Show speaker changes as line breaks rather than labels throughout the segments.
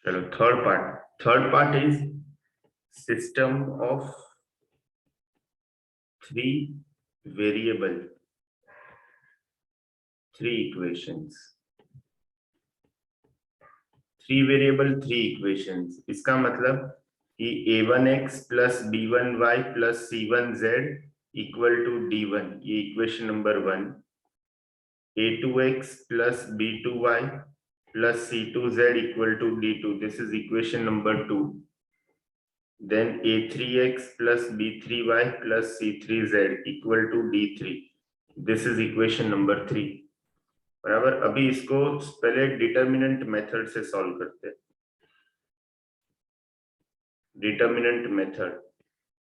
चलो third part is system of 3 variable 3 equations 3 variable 3 equations. इसका मतलब कि a1x plus b1y plus c1z equal to d1, ये equation number 1। a2x plus b2y plus c2z equal to d2, this is equation number 2। then a3x plus b3y plus c3z equal to d3, this is equation number 3। बराबर। अभी इसको पहले determinant method से solve करते हैं। Determinant method,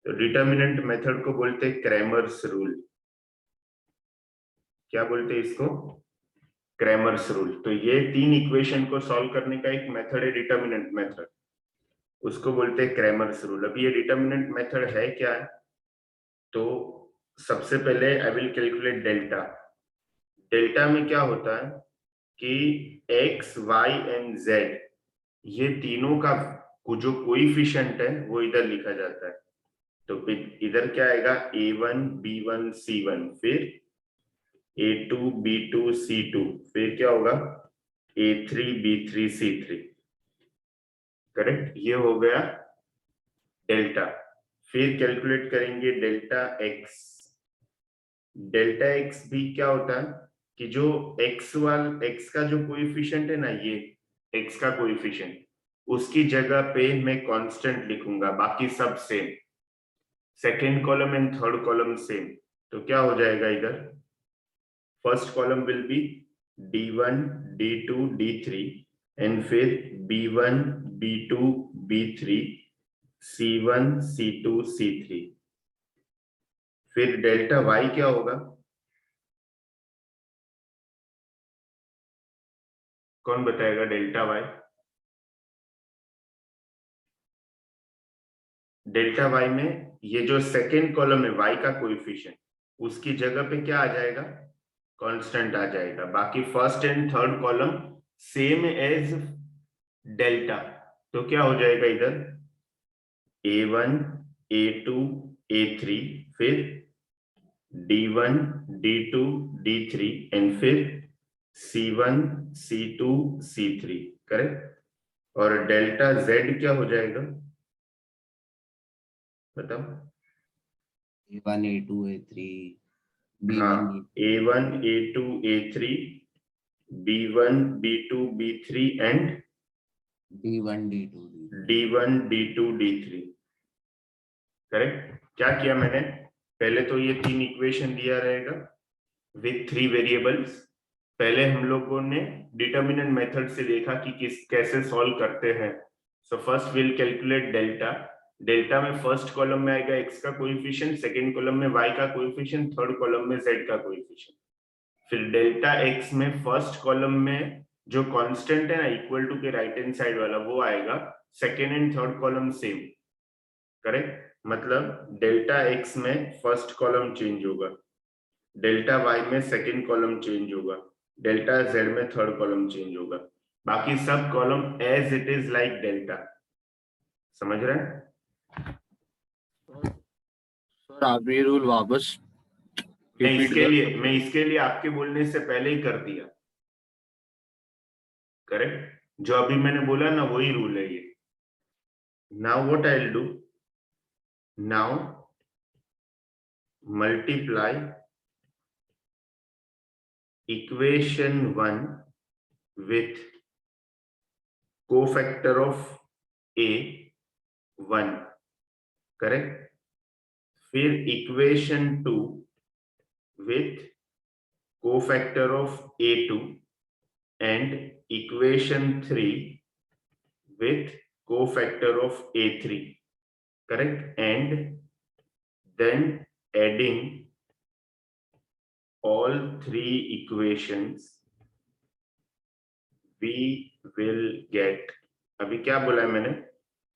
तो determinant method को बोलते हैं क्रैमर्स रूल। क्या बोलते हैं इसको? Cramer's rule. तो ये 3 इक्वेशन को सॉल्व करने का एक मेथड है डिटर्मिनेंट मेथड, उसको बोलते हैं क्रैमर्स रूल। अभी ये डिटर्मिनेंट मेथड है क्या है? तो सबसे पहले I will calculate delta. Delta में क्या होता है कि x, y एंड z ये तीनों का जो कोएफिशिएंट है वो इधर लिखा जाता है। तो इधर क्या आएगा? a1 b1 c1, फिर a2 b2 c2, फिर क्या होगा? a3 b3 c3। करेक्ट? ये हो गया डेल्टा। फिर कैलकुलेट करेंगे डेल्टा x। डेल्टा x भी क्या होता है कि जो x का जो कोएफिशिएंट है ना, ये x का कोएफिशिएंट, उसकी जगह पे मैं कांस्टेंट लिखूंगा, बाकी सब same. Second column and third column same. तो क्या हो जाएगा इधर? First column will be d1 d2 d3 and फिर b1 b2 b3 c1 c2 c3। फिर डेल्टा y क्या होगा? कौन बताएगा डेल्टा y? डेल्टा y में ये जो सेकेंड कॉलम है y का कोएफिशिएंट, उसकी जगह पे क्या आ जाएगा? कांस्टेंट आ जाएगा। बाकी first and third column same as delta. तो क्या हो जाएगा इधर? a1 a2 a3, फिर d1 d2 d3 एंड फिर c1 c2 c3। करेक्ट? और डेल्टा z क्या हो जाएगा बताओ?
A1 A2 A3
हाँ,
B1
a1 a2 a3 b1 b2 b3 and
D1 D2
d1 d2 d3। Correct? क्या किया मैंने? पहले तो ये 3 इक्वेशन दिया रहेगा विथ 3 वेरिएबल्स। पहले हम लोगों ने डिटर्मिनेंट मेथड से देखा कि कैसे सॉल्व करते हैं। So first will calculate delta. Delta में फर्स्ट कॉलम में आएगा x का कोएफिशिएंट, सेकंड कॉलम में y का कोएफिशिएंट, थर्ड कॉलम में z का कोएफिशिएंट। फिर डेल्टा x में फर्स्ट कॉलम में जो कांस्टेंट है ना इक्वल टू के राइट हैंड साइड वाला, वो आएगा। Second and third column same. Correct? मतलब डेल्टा x में फर्स्ट कॉलम चेंज होगा, डेल्टा y में सेकेंड कॉलम चेंज होगा, डेल्टा z में थर्ड कॉलम चेंज होगा, बाकी सब column as it is like delta. समझ रहे हैं?
सर आप ये रूल वापस
मैं इसके लिए आपके बोलने से पहले ही कर दिया। करेक्ट? जो अभी मैंने बोला ना वही रूल है ये। Now what I will do, now multiply equation 1 with cofactor of a 1। Correct? फिर equation 2 with cofactor of a2 and equation 3 with cofactor of a3। correct? And then adding all 3 equations we will get। अभी क्या बोला है मैंने?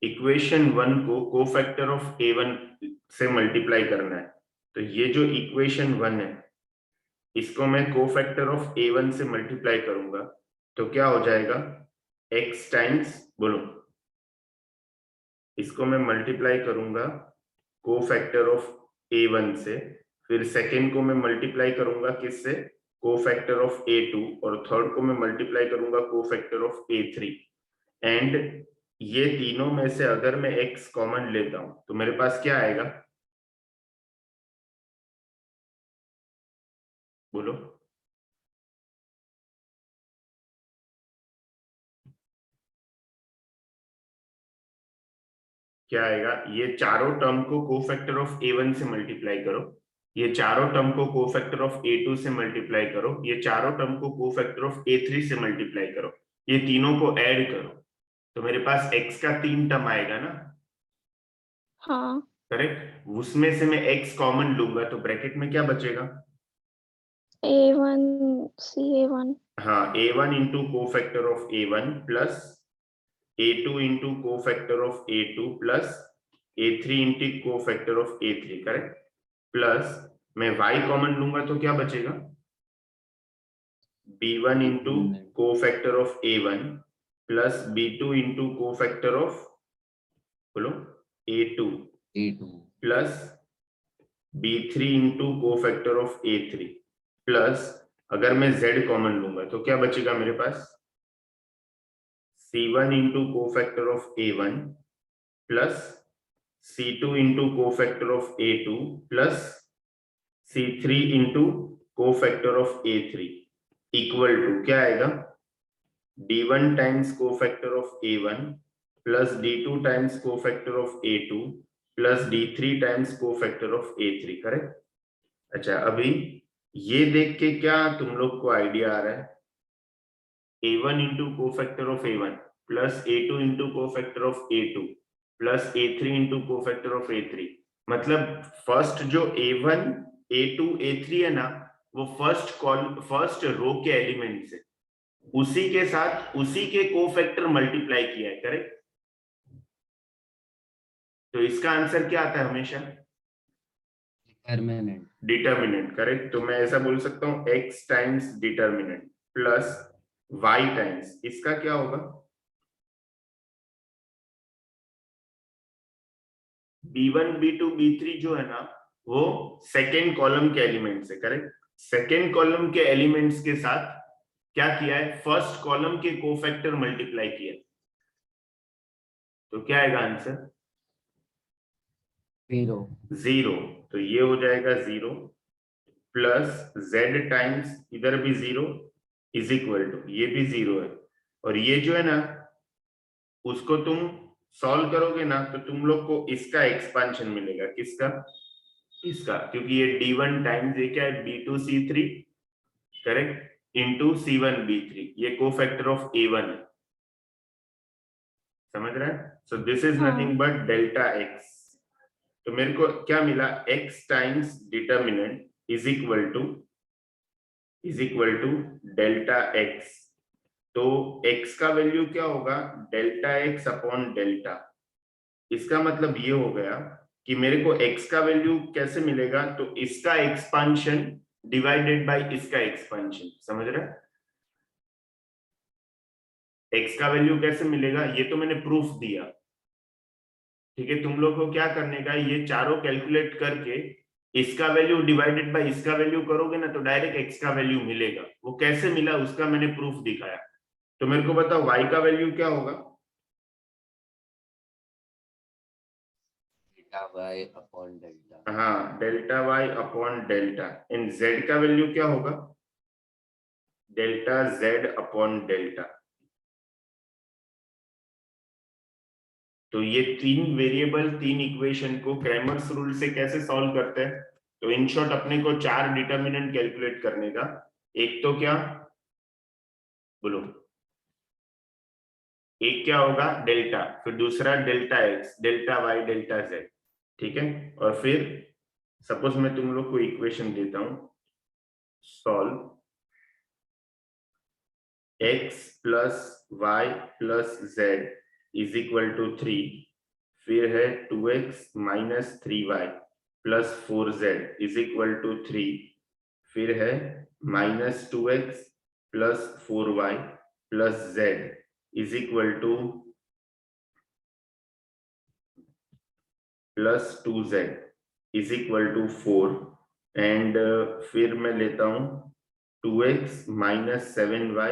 Equation 1 को cofactor of a1 से multiply करना है। तो ये जो इक्वेशन 1 है इसको मैं कोफैक्टर ऑफ a1 से मल्टीप्लाई करूंगा, तो क्या हो जाएगा? x टाइम्स, बोलो, इसको मैं मल्टीप्लाई करूंगा कोफैक्टर ऑफ a1 से, फिर सेकेंड को मैं मल्टीप्लाई करूंगा किससे, कोफैक्टर ऑफ a2, और थर्ड को मैं मल्टीप्लाई करूंगा कोफैक्टर ऑफ a3। एंड ये तीनों में से अगर मैं x कॉमन लेता हूं तो मेरे पास क्या आएगा, बोलो। क्या आएगा, ये चारों टर्म को कोफैक्टर ऑफ a1 से मल्टीप्लाई करो, ये चारों टर्म को कोफैक्टर ऑफ a2 से मल्टीप्लाई करो, ये चारों टर्म को कोफैक्टर ऑफ a3 से मल्टीप्लाई करो, ये तीनों को ऐड करो, तो मेरे पास x का 3 टर्म आएगा ना।
हाँ।
करेक्ट, उसमें से मैं x कॉमन लूंगा तो ब्रैकेट में क्या बचेगा,
A1 CA1।
हाँ, a1 into cofactor of a1 plus a2 into cofactor of a2 plus a3 into cofactor of a3, correct, plus मैं y कॉमन लूंगा तो क्या बचेगा, b1 into cofactor of a1 plus b2 into cofactor of, बोलो, a2 plus b3 into cofactor of a3 plus, अगर मैं z common लूंगा तो क्या बचेगा मेरे पास, c1 into cofactor of a1 plus c2 into cofactor of a2 plus c3 into cofactor of a3 equal to क्या आएगा, d1 times cofactor of a1 plus d2 times cofactor of a2 plus d3 times cofactor of a3, correct. अच्छा, अभी ये देख के क्या तुम लोग को आइडिया आ रहा है, a1 into cofactor of a1 plus a2 into cofactor of a2 plus a3 into cofactor of a3, मतलब फर्स्ट जो a1 a2 a3 है ना, वो फर्स्ट रो के एलिमेंट्स है, उसी के साथ उसी के कोफैक्टर मल्टीप्लाई किया है, करेक्ट। तो इसका आंसर क्या आता है हमेशा, डिटर्मिनेंट, करेक्ट। तो मैं ऐसा बोल सकता हूं x times determinant plus y times, इसका क्या होगा, b1 b2 b3 जो है ना, वो सेकेंड कॉलम के एलिमेंट्स है, करेक्ट। सेकेंड कॉलम के एलिमेंट्स के साथ क्या किया है, फर्स्ट कॉलम के कोफैक्टर मल्टीप्लाई किया, तो क्या आएगा आंसर, 0। तो ये हो जाएगा 0 प्लस z टाइम्स, इधर भी 0 इज इक्वल टू, ये भी 0 है, और ये जो है ना, उसको तुम सॉल्व करोगे ना तो तुम लोग को इसका एक्सपांशन मिलेगा, किसका, इसका, क्योंकि ये d1 टाइम्स ये क्या है, b2 c3, correct, into c1 b3, ये कोफैक्टर ऑफ a1 है, समझ रहा है। So this is nothing but delta x। तो मेरे को क्या मिला, x times determinant is equal to delta x। तो x का वैल्यू क्या होगा, डेल्टा x अपॉन डेल्टा। इसका मतलब ये हो गया कि मेरे को x का वैल्यू कैसे मिलेगा, तो इसका एक्सपांशन डिवाइडेड बाय इसका एक्सपांशन, समझ रहे हैं। x का वैल्यू कैसे मिलेगा, ये तो मैंने प्रूफ दिया, ठीक है। तुम लोग को क्या करने का, ये चारों कैलकुलेट करके इसका वैल्यू डिवाइडेड बाय इसका वैल्यू करोगे ना तो डायरेक्ट x का वैल्यू मिलेगा। वो कैसे मिला उसका मैंने प्रूफ दिखाया। तो मेरे को बताओ y का वैल्यू क्या होगा,
y अपॉन डेल्टा।
हाँ, डेल्टा y अपॉन डेल्टा। इन z का वैल्यू क्या होगा, डेल्टा z अपॉन डेल्टा। तो ये तीन वेरिएबल, तीन इक्वेशन को क्रैमर्स रूल से कैसे सॉल्व करते हैं, तो इन शॉर्ट अपने को चार डिटर्मिनेंट कैलकुलेट करने का। एक तो क्या, बोलो, एक क्या होगा, डेल्टा, फिर दूसरा delta x, delta y, delta z, ठीक है। और फिर सपोज मैं तुम लोग को इक्वेशन देता हूं, solve x plus y plus z is equal to 3, फिर है 2x minus 3y plus 4z is equal to 3, फिर है minus 2x plus 4y plus z is equal to plus 2z is equal to 4 and फिर मैं लेता हूं 2x minus 7y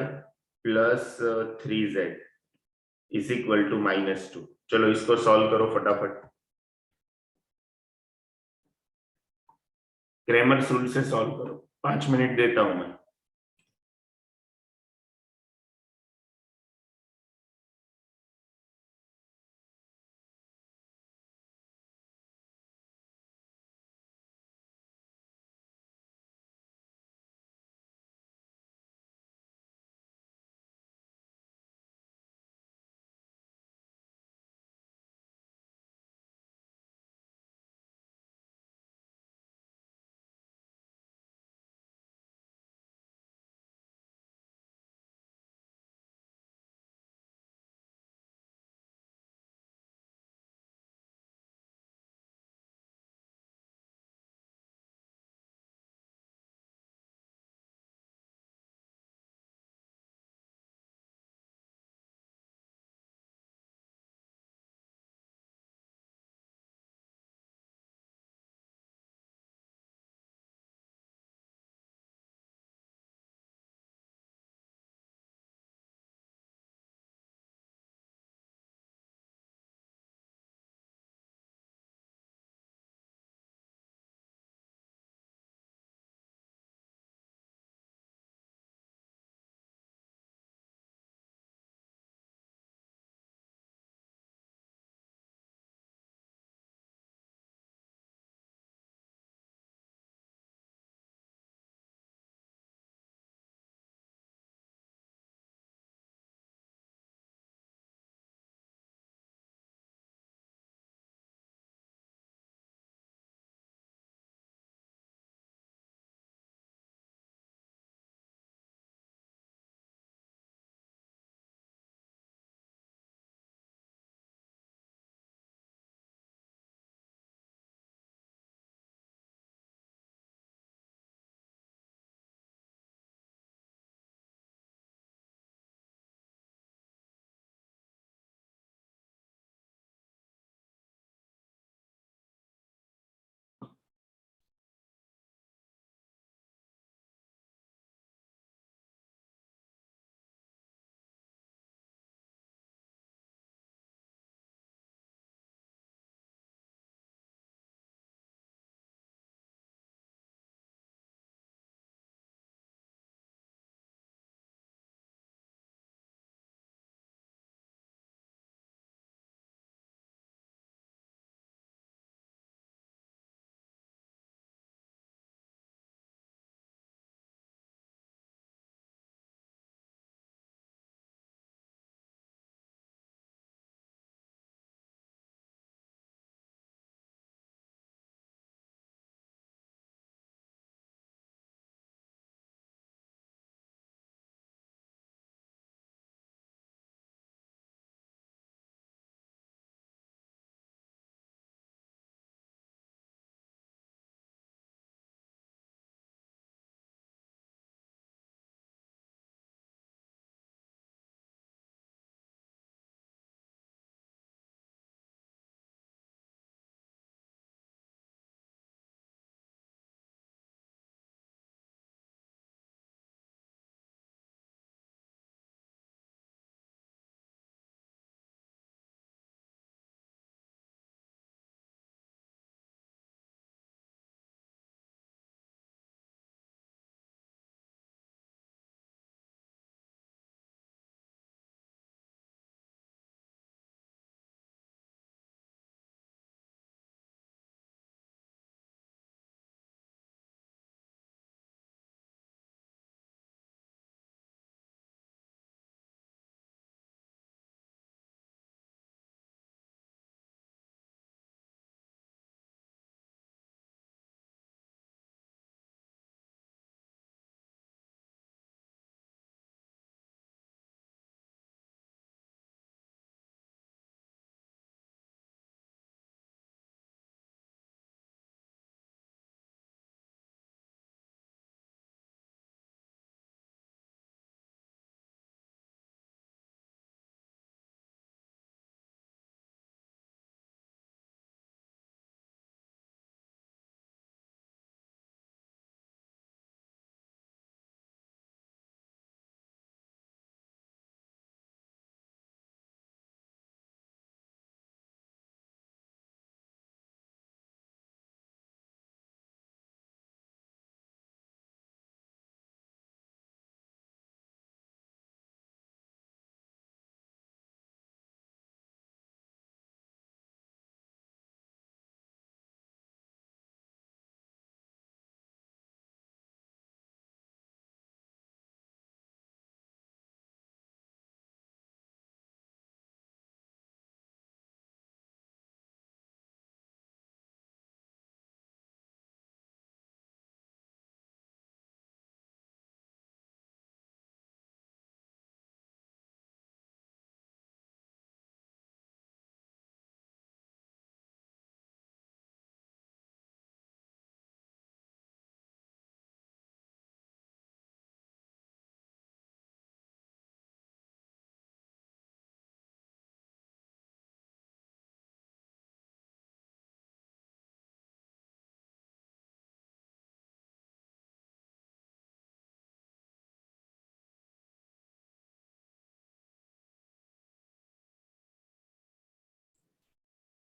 plus 3z is equal to -2। चलो इसको solve करो फटाफट। क्रैमर्स रूल से सॉल्व करो, 5 मिनट देता हूं मैं।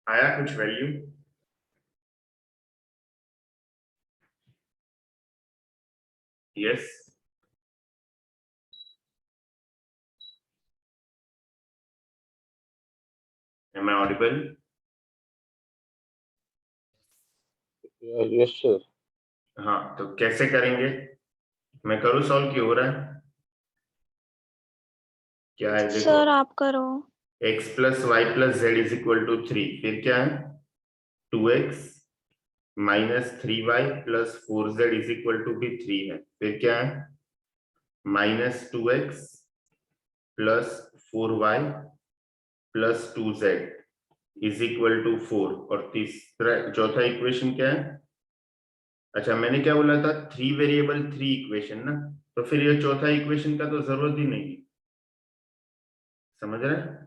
आया कुछ value? Yes, am I audible?
Yes sir.
हाँ, तो कैसे करेंगे? मैं करूँ सॉल्व की हो रहा है? क्या है देखो,
सर आप करो।
x plus y plus z is equal to 3, फिर क्या है 2x minus 3y plus 4z is equal to भी 3 है, फिर क्या है minus 2x plus 4y plus 2z is equal to 4, और तीसरा चौथा इक्वेशन क्या है? अच्छा, मैंने क्या बोला था, 3 वेरिएबल 3 इक्वेशन ना, तो फिर ये चौथा इक्वेशन का तो जरूरत ही नहीं है, समझ रहे हैं?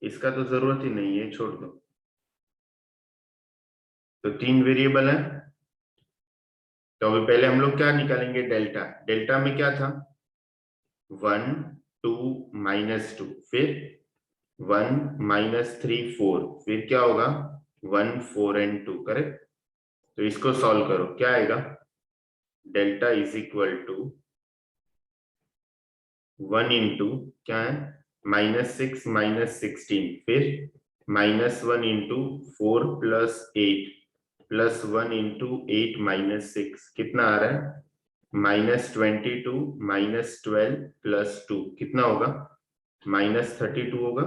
इसका तो जरूरत ही नहीं है, छोड़ दो। तो 3 वेरिएबल है, तो अभी पहले हम लोग क्या निकालेंगे, डेल्टा। डेल्टा में क्या था 1 2 माइनस 2, फिर 1 माइनस 3 4, फिर क्या होगा 1 4 एंड 2, करेक्ट? तो इसको सॉल्व करो, क्या आएगा delta is equal to 1 into क्या है -6 -16, फिर -1 इंटू 4 प्लस 8 प्लस 1 इंटू 8 -6, कितना आ रहा है -22 -12 प्लस 2, कितना होगा -32 होगा।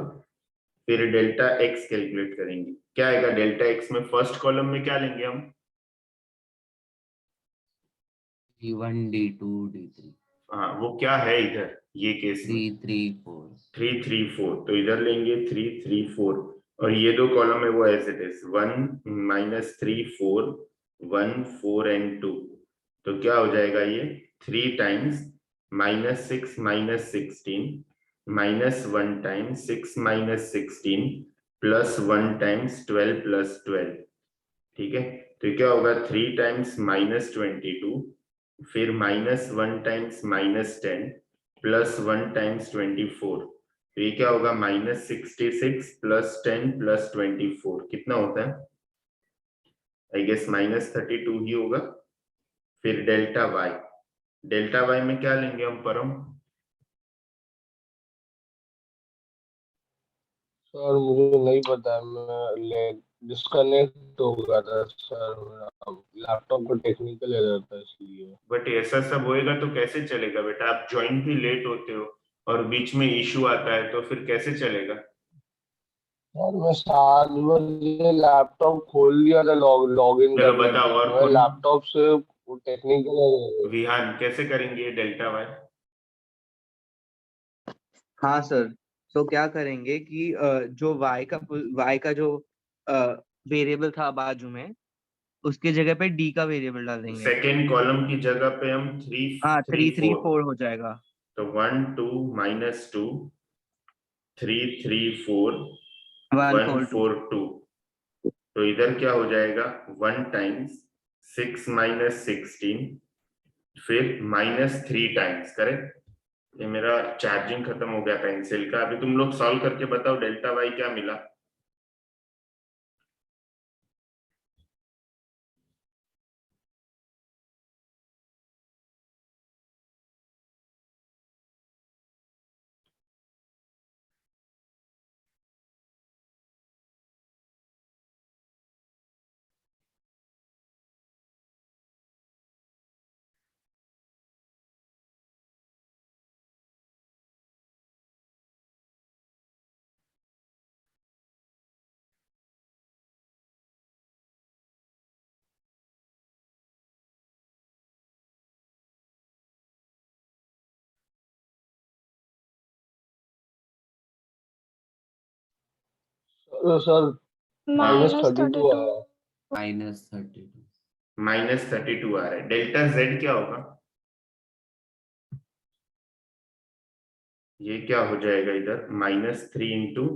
फिर डेल्टा एक्स कैलकुलेट करेंगे, क्या आएगा डेल्टा एक्स में, फर्स्ट कॉलम में क्या लेंगे हम,
D1, D2, D3,
हाँ वो क्या है इधर ये केस में
3, 3, 4.
3 3 4, तो इधर लेंगे 3 3 4, और ये दो कॉलम है वो एज इट इज 1 -3 4 1 4 एंड 2, तो क्या हो जाएगा ये 3 times -6 -16 -1 times 6 -16 plus 1 times 12 plus 12, ठीक है? तो क्या होगा 3 टाइम्स -22, फिर -1 टाइम्स -10 प्लस 1 टाइम्स 24, तो ये क्या होगा -66 प्लस 10 प्लस 24, कितना होता है आई गेस -32 ही होगा। फिर डेल्टा वाई में क्या लेंगे हम परम,
सर मुझे नहीं पता, मैं डिस्कनेक्ट हो गया था सर, मेरा लैपटॉप का टेक्निकल एरर था इसलिए।
बट ऐसा सब होएगा तो कैसे चलेगा बेटा, आप ज्वाइन भी लेट होते हो और बीच में इश्यू आता है, तो फिर कैसे चलेगा?
सर मैं 7 बजे लैपटॉप खोल लिया था लॉग इन
चलो
करने
बताओ,
के लिए,
और
मैं
कौन?
लैपटॉप से टेक्निकल एरर।
विहान कैसे करेंगे डेल्टा वाई?
हाँ सर, तो क्या करेंगे कि जो y का जो वेरिएबल था बाजू में, उसके जगह पे d का वेरिएबल डाल देंगे।
सेकेंड कॉलम की जगह पे हम 3
हाँ
3
3 3
4,
4 हो जाएगा।
तो 1 2 -2 3 3 4
1
1
4 2।
4 2, तो इधर क्या हो जाएगा 1 टाइम्स 6 -16, फिर -3 टाइम्स, करेक्ट? ये मेरा चार्जिंग खत्म हो गया पेंसिल का, अभी तुम लोग सॉल्व करके बताओ डेल्टा वाई क्या मिला।
सर -32
-32।
आया।
-32.
-32 आ रहा है, डेल्टा जेड क्या होगा, ये क्या हो जाएगा इधर -3 into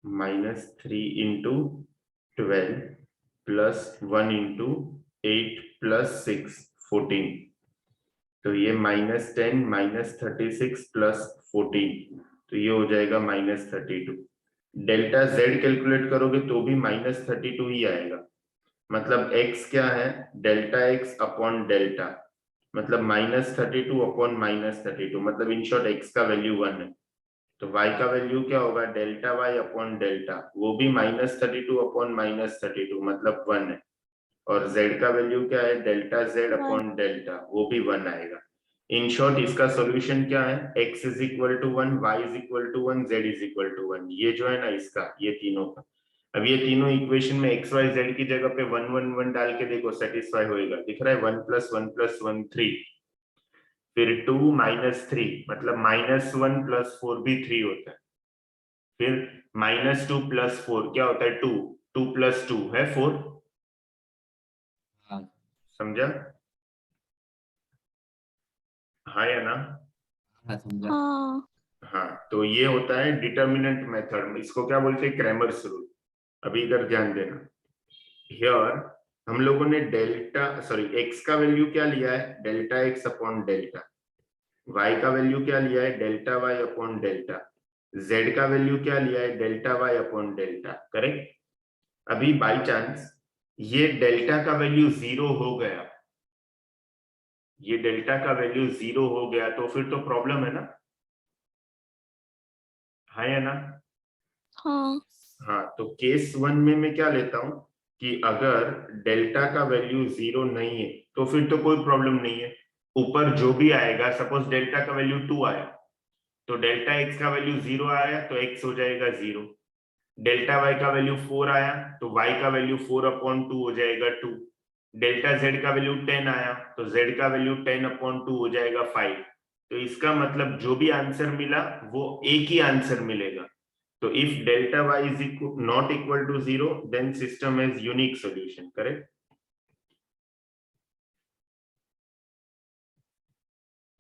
-3 into 12 plus 1 into 8 plus 6 14, तो ये -10 -36 प्लस 14, तो ये हो जाएगा -32, डेल्टा जेड कैलकुलेट करोगे तो भी -32 ही आएगा। मतलब x क्या है, डेल्टा x अपॉन डेल्टा, मतलब -32 अपॉन -32, मतलब इन शॉर्ट x का वैल्यू 1 है। तो y का वैल्यू क्या होगा, डेल्टा y अपॉन डेल्टा, वो भी -32 अपॉन -32, मतलब 1 है। और z का वैल्यू क्या है, डेल्टा z अपॉन डेल्टा, वो भी 1 आएगा। इन शॉर्ट इसका सॉल्यूशन क्या है, x is equal to 1, y is equal to 1, z is equal to 1। ये जो है ना इसका, ये तीनों का, अब ये तीनों इक्वेशन में x y z की जगह पे 1 1 1 डाल के देखो, सेटिस्फाई होएगा। दिख रहा है 1 + 1 + 1 3, फिर 2 - 3, मतलब -1 + 4 भी 3 होता है, फिर -2 + 4 क्या होता है 2, 2 + 2 है 4।
हाँ
समझा, हाँ या ना?
हाँ समझा।
हाँ
हाँ, तो ये होता है डिटर्मिनेंट मेथड, इसको क्या बोलते हैं, क्रैमर्स रूल। अभी इधर ध्यान देना, हियर हम लोगों ने x का वैल्यू क्या लिया है, delta x upon delta, y का वैल्यू क्या लिया है, delta y upon delta, z का वैल्यू क्या लिया है, delta y upon delta, correct. अभी बाई चांस ये डेल्टा का वैल्यू 0 हो गया, ये डेल्टा का वैल्यू 0 हो गया, तो फिर तो प्रॉब्लम है ना, है या ना?
हाँ
हाँ, तो केस 1 में मैं क्या लेता हूं कि अगर डेल्टा का वैल्यू 0 नहीं है तो फिर तो कोई प्रॉब्लम नहीं है। ऊपर जो भी आएगा, सपोज डेल्टा का वैल्यू 2 आया, तो डेल्टा x का वैल्यू 0 आया तो x हो जाएगा 0। डेल्टा y का वैल्यू 4 आया तो y का वैल्यू 4/2 हो जाएगा 2। डेल्टा z का वैल्यू 10 आया तो z का वैल्यू 10/2 हो जाएगा 5। तो इसका मतलब जो भी आंसर मिला वो एक ही आंसर मिलेगा। तो if delta y is not equal to 0, then system has unique solution, correct?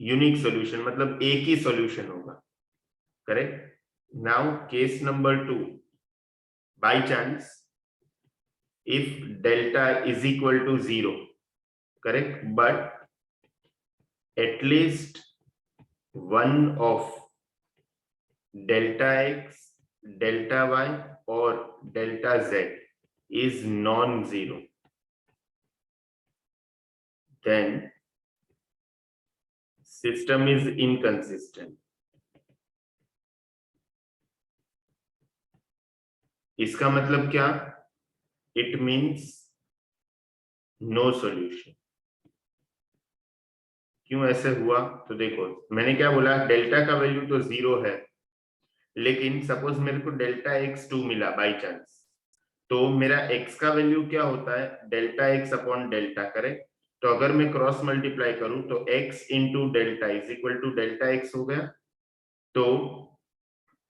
Unique solution मतलब एक ही सॉल्यूशन होगा, correct. Now case number 2, by chance if delta is equal to 0, correct, but at least one of delta x, delta y or delta z is non-zero, then system is inconsistent. इसका मतलब क्या, it means no solution. क्यों ऐसे हुआ, तो देखो मैंने क्या बोला, डेल्टा का वैल्यू तो 0 है, लेकिन सपोज मेरे को डेल्टा x 2 मिला बाय चांस, तो मेरा x का वैल्यू क्या होता है, delta x upon delta, correct. तो अगर मैं क्रॉस मल्टीप्लाई करूं तो x into delta is equal to delta x हो गया, तो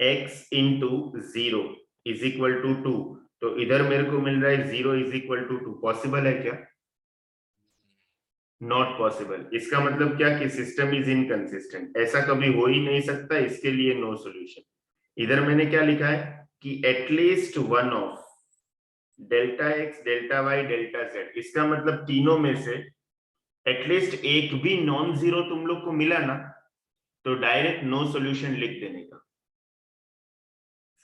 x into 0 is equal to 2, तो इधर मेरे को मिल रहा है 0 इज इक्वल टू 2। पॉसिबल है क्या, नॉट पॉसिबल। इसका मतलब क्या कि सिस्टम इज इनकंसिस्टेंट, ऐसा कभी हो ही नहीं सकता, इसके लिए नो सॉल्यूशन। इधर मैंने क्या लिखा है कि at least one of delta x, delta y, delta z, इसका मतलब तीनों में से एटलीस्ट एक भी नॉन जीरो तुम लोग को मिला ना, तो डायरेक्ट नो सॉल्यूशन लिख देने का,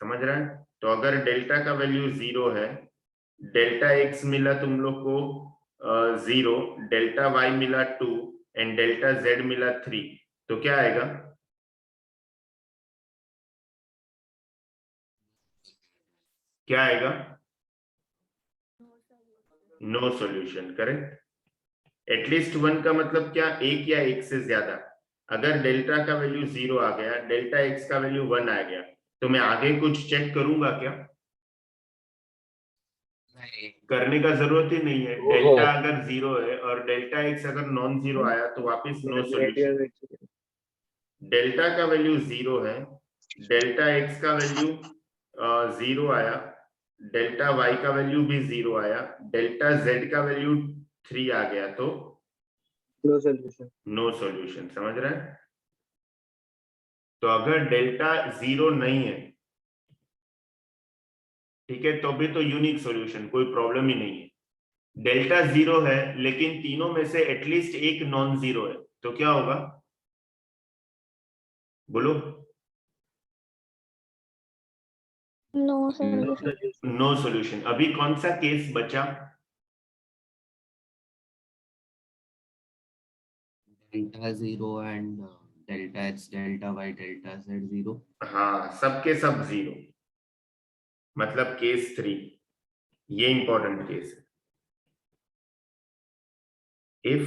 समझ रहा है। तो अगर डेल्टा का वैल्यू 0 है, डेल्टा एक्स मिला तुम लोग को 0, डेल्टा वाई मिला 2 एंड डेल्टा जेड मिला 3, तो क्या आएगा, क्या आएगा, no solution, correct. At least one का मतलब क्या, एक या एक से ज्यादा। अगर डेल्टा का वैल्यू 0 आ गया, डेल्टा एक्स का वैल्यू 1 आ गया, तो मैं आगे कुछ चेक करूंगा क्या,
नहीं
करने का जरूरत ही नहीं है। डेल्टा अगर 0 है और डेल्टा एक्स अगर नॉन जीरो आया तो वापस नो सॉल्यूशन। डेल्टा का वैल्यू 0 है, डेल्टा एक्स का वैल्यू 0 आया, डेल्टा वाई का वैल्यू भी 0 आया, डेल्टा जेड का वैल्यू 3 आ गया, तो
नो सॉल्यूशन।
नो सॉल्यूशन, समझ रहे हैं। तो अगर डेल्टा 0 नहीं है, ठीक है, तो भी तो यूनिक सॉल्यूशन, कोई प्रॉब्लम ही नहीं है। डेल्टा 0 है लेकिन तीनों में से एटलीस्ट एक नॉन जीरो है, तो क्या होगा, बोलो।
No no solution.
No solution. अभी कौन सा केस बचा?
Delta 0 and delta x delta y delta z 0।
हाँ, सबके सब 0, मतलब केस 3। ये इंपॉर्टेंट केस है। If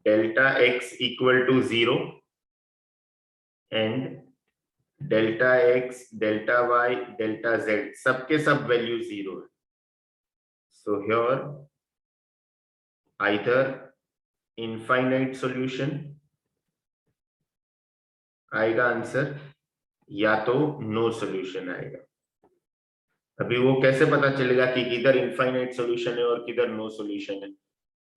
delta x equal to 0 and delta x delta y delta z सबके सब वैल्यू 0 है, so here either infinite solution आएगा आंसर, या तो नो सॉल्यूशन आएगा। अभी वो कैसे पता चलेगा कि किधर इनफाइनाइट सॉल्यूशन है और किधर नो सॉल्यूशन है?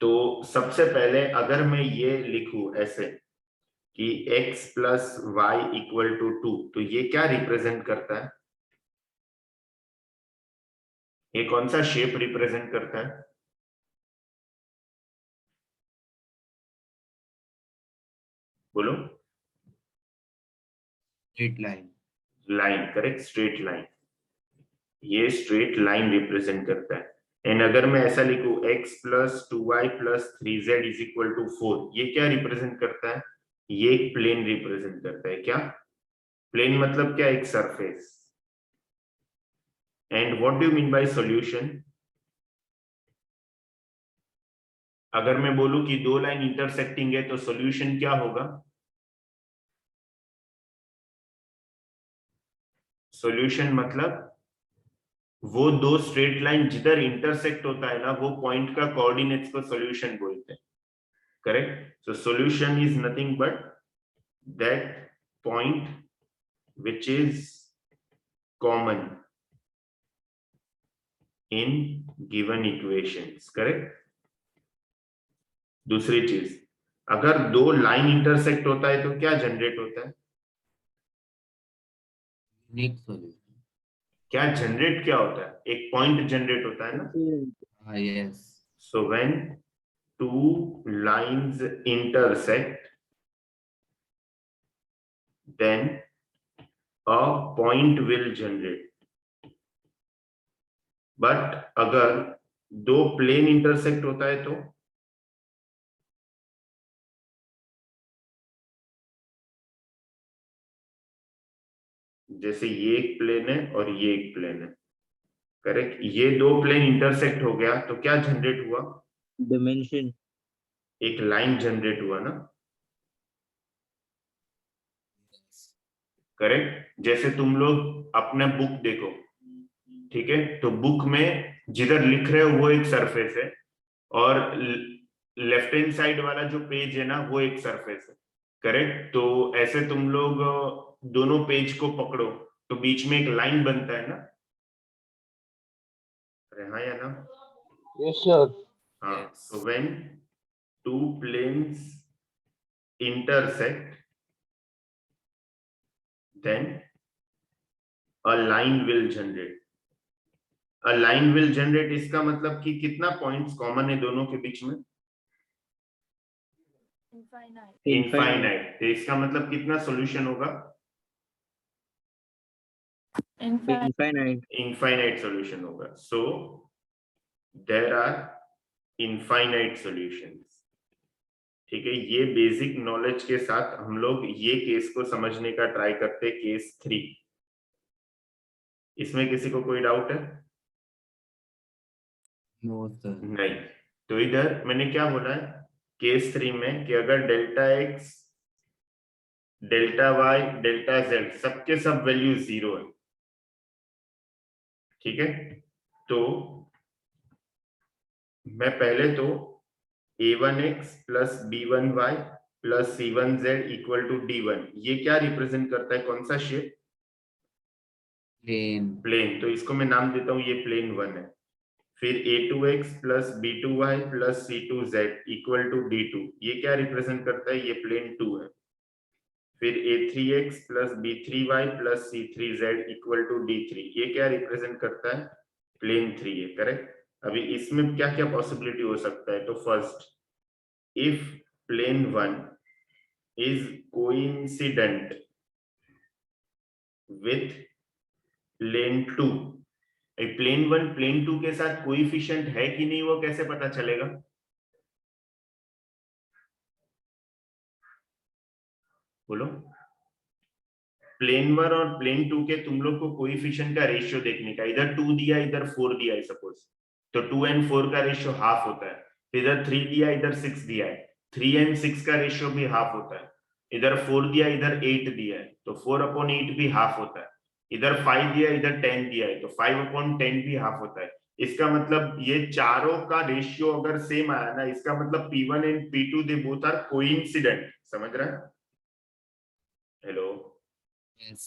तो सबसे पहले अगर मैं ये लिखूं ऐसे कि x plus y equal to 2, तो ये क्या रिप्रेजेंट करता है? ये कौन सा शेप रिप्रेजेंट करता है? बोलो।
Straight line.
Line, correct, straight line. ये स्ट्रेट लाइन रिप्रेजेंट करता है। एंड अगर मैं ऐसा लिखूं x plus 2y plus 3z is equal to 4, ये क्या रिप्रेजेंट करता है? ये एक प्लेन रिप्रेजेंट करता है। क्या प्लेन मतलब क्या? एक surface. And what do you mean by solution? अगर मैं बोलूं कि दो लाइन इंटरसेक्टिंग है तो सॉल्यूशन क्या होगा? सॉल्यूशन मतलब वो दो स्ट्रेट लाइन जिधर इंटरसेक्ट होता है ना, वो पॉइंट का कोऑर्डिनेट्स को सॉल्यूशन बोलते हैं। Correct. So solution is nothing but that point which is common in given equations। Correct. दूसरी चीज, अगर दो लाइन इंटरसेक्ट होता है तो क्या जनरेट होता है?
Unique solution.
क्या जनरेट क्या होता है? एक पॉइंट जनरेट होता है ना।
हाँ yes.
So when two lines intersect then a point will generate। But अगर दो प्लेन इंटरसेक्ट होता है तो जैसे ये एक प्लेन है और ये एक प्लेन है, करेक्ट, ये दो प्लेन इंटरसेक्ट हो गया तो क्या जनरेट हुआ?
डिमेंशन।
एक लाइन जनरेट हुआ ना। करेक्ट। जैसे तुम लोग अपना बुक देखो, ठीक है, तो बुक में जिधर लिख रहे हो वो एक सरफेस है, और लेफ्ट हैंड साइड वाला जो पेज है ना वो एक सरफेस है। करेक्ट। तो ऐसे तुम लोग दोनों पेज को पकड़ो तो बीच में एक लाइन बनता है ना। अरे हाँ या ना?
Yes sir.
हाँ।
Yes.
so when two planes intersect then a line will generate। a line will generate इसका मतलब कि कितना पॉइंट्स कॉमन है दोनों के बीच में? इनफाइनाइट। तो इसका मतलब कितना सॉल्यूशन होगा?
इनफाइनाइट।
इनफाइनाइट सॉल्यूशन होगा। So there are infinite solutions. ठीक है, ये बेसिक नॉलेज के साथ हम लोग ये केस को समझने का ट्राई करते हैं, केस 3। इसमें किसी को कोई डाउट है?
No sir.
नहीं। तो इधर मैंने क्या बोला है केस 3 में कि अगर delta x delta y delta z सबके सब वैल्यू 0 है, ठीक है, तो मैं पहले तो a1x plus b1y plus c1z equal to d1, ये क्या रिप्रेजेंट करता है? कौन सा शेप?
प्लेन।
प्लेन। तो इसको मैं नाम देता हूं, ये प्लेन 1 है। फिर a2x plus b2y plus c2z equal to d2, ये क्या रिप्रेजेंट करता है? ये प्लेन 2 है। फिर a3x plus b3y plus c3z equal to d3, ये क्या रिप्रेजेंट करता है? प्लेन 3 है। करेक्ट। अभी इसमें क्या क्या पॉसिबिलिटी हो सकता है? तो first, if plane 1 is coincident with plane 2, plane 1 plane 2 के साथ कोएफिशिएंट है कि नहीं वो कैसे पता चलेगा? बोलो। प्लेन 1 और प्लेन 2 के तुम लोग को कोएफिशिएंट का रेशियो देखने का, इधर 2 दिया इधर 4 दिया है सपोज, तो 2 and 4 का रेशियो हाफ होता है, इधर 3 दिया इधर 6 दिया है, 3 and 6 का रेशियो भी हाफ होता है, इधर 4 दिया इधर 8 दिया है, तो 4/8 भी हाफ होता है, इधर 5 दिया इधर 10 दिया है, तो 5/10 भी हाफ होता है। इसका मतलब ये चारों का रेशियो अगर सेम आया ना, इसका मतलब P1 and P2 they both are coincident. समझ रहा है? Hello,
Yes.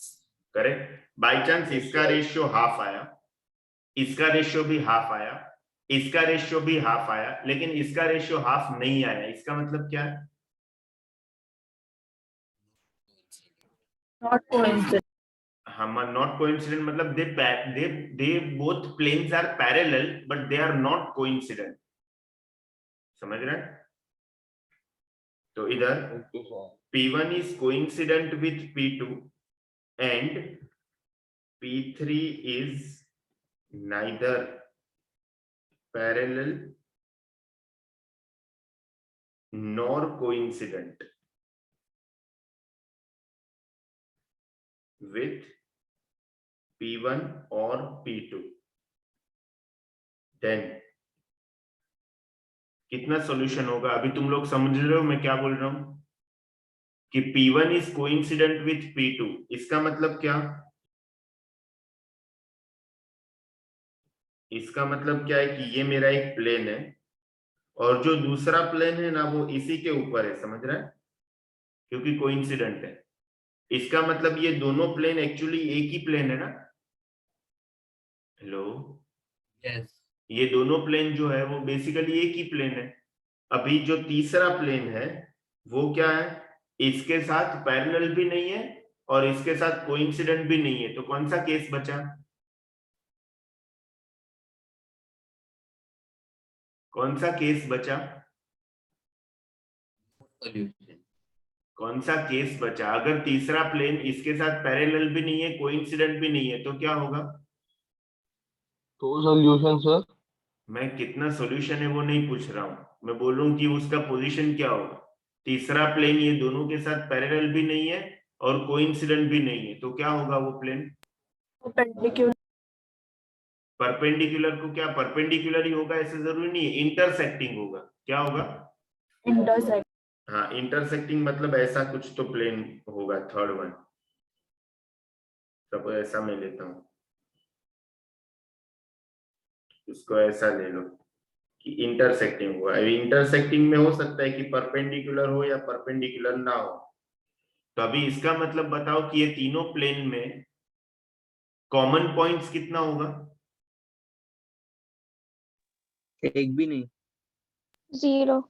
Correct. By chance इसका रेशियो हाफ आया, इसका रेशियो भी हाफ आया, इसका रेशियो भी हाफ आया, लेकिन इसका रेशियो हाफ नहीं आया, इसका मतलब क्या है?
Not coincident.
हम नॉट कोइंसिडेंट मतलब they both planes are parallel but they are not coincident. समझ रहे हैं? तो इधर
okay sir.
P1 is coincident with P2 and P3 is neither parallel nor coincident with P1 or P2। then कितना solution होगा? अभी तुम लोग समझ रहे हो मैं क्या बोल रहा हूं कि P1 is coincident with P2, इसका मतलब क्या? इसका मतलब क्या है कि ये मेरा एक प्लेन है और जो दूसरा प्लेन है ना वो इसी के ऊपर है। समझ रहा है? क्योंकि कोइंसिडेंट है। इसका मतलब ये दोनों प्लेन एक्चुअली एक ही प्लेन है ना? Hello,
Yes.
ये दोनों प्लेन जो है वो बेसिकली एक ही प्लेन है। अभी जो तीसरा प्लेन है वो क्या है? इसके साथ पैरेलल भी नहीं है और इसके साथ कोइंसिडेंट भी नहीं है, तो कौन सा केस बचा? कौन सा केस बचा?
Solution.
कौन सा केस बचा? अगर तीसरा प्लेन इसके साथ पैरेलल भी नहीं है कोइंसिडेंट भी नहीं है तो क्या होगा?
तो सॉल्यूशन सर।
मैं कितना सॉल्यूशन है वो नहीं पूछ रहा हूं, मैं बोल रहा हूं कि उसका पोजीशन क्या होगा। तीसरा प्लेन ये दोनों के साथ पैरेलल भी नहीं है और कोइंसिडेंट भी नहीं है, तो क्या होगा वो प्लेन?
Perpendicular.
परपेंडिकुलर को क्या परपेंडिकुलर ही होगा ऐसे जरूरी नहीं है, इंटरसेक्टिंग होगा। क्या होगा?
Intersect.
हाँ, इंटरसेक्टिंग मतलब ऐसा कुछ तो प्लेन होगा। थर्ड वन सब ऐसा मैं लेता हूं, इसको ऐसा ले लो कि इंटरसेक्टिंग हुआ। इंटरसेक्टिंग में हो सकता है कि परपेंडिकुलर हो या परपेंडिकुलर ना हो। तो अभी इसका मतलब बताओ कि ये तीनों प्लेन में कॉमन पॉइंट्स कितना होगा?
एक भी नहीं।
0।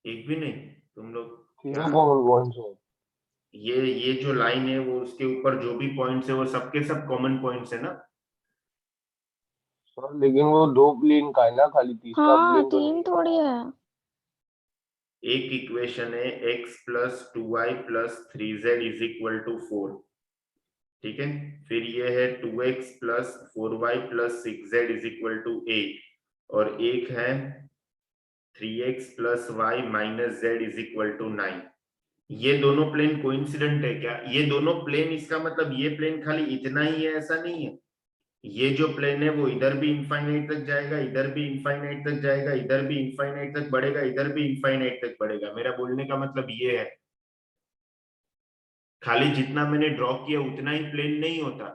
एक भी नहीं। तुम लोग
तीनों कॉमन पॉइंट्स है।
ये जो लाइन है वो उसके ऊपर जो भी पॉइंट्स है वो सबके सब कॉमन पॉइंट्स है ना?
सर लेकिन वो दो प्लेन का है ना, खाली तीसरा
हाँ
प्लेन तो
3
नहीं
थोड़ी
है।
है।
एक इक्वेशन है x + 2y + 3z = 4। ठीक है, फिर ये है 2x + 4y + 6z = 8 और एक है 3x + y - z = 9। ये दोनों प्लेन कोइंसिडेंट है क्या? ये दोनों प्लेन, इसका मतलब ये प्लेन खाली इतना ही है ऐसा नहीं है। ये जो प्लेन है वो इधर भी इनफाइनाइट तक जाएगा, इधर भी इनफाइनाइट तक जाएगा, इधर भी इनफाइनाइट तक बढ़ेगा, इधर भी इनफाइनाइट तक बढ़ेगा। मेरा बोलने का मतलब ये है, खाली जितना मैंने ड्रॉ किया उतना ही प्लेन नहीं होता,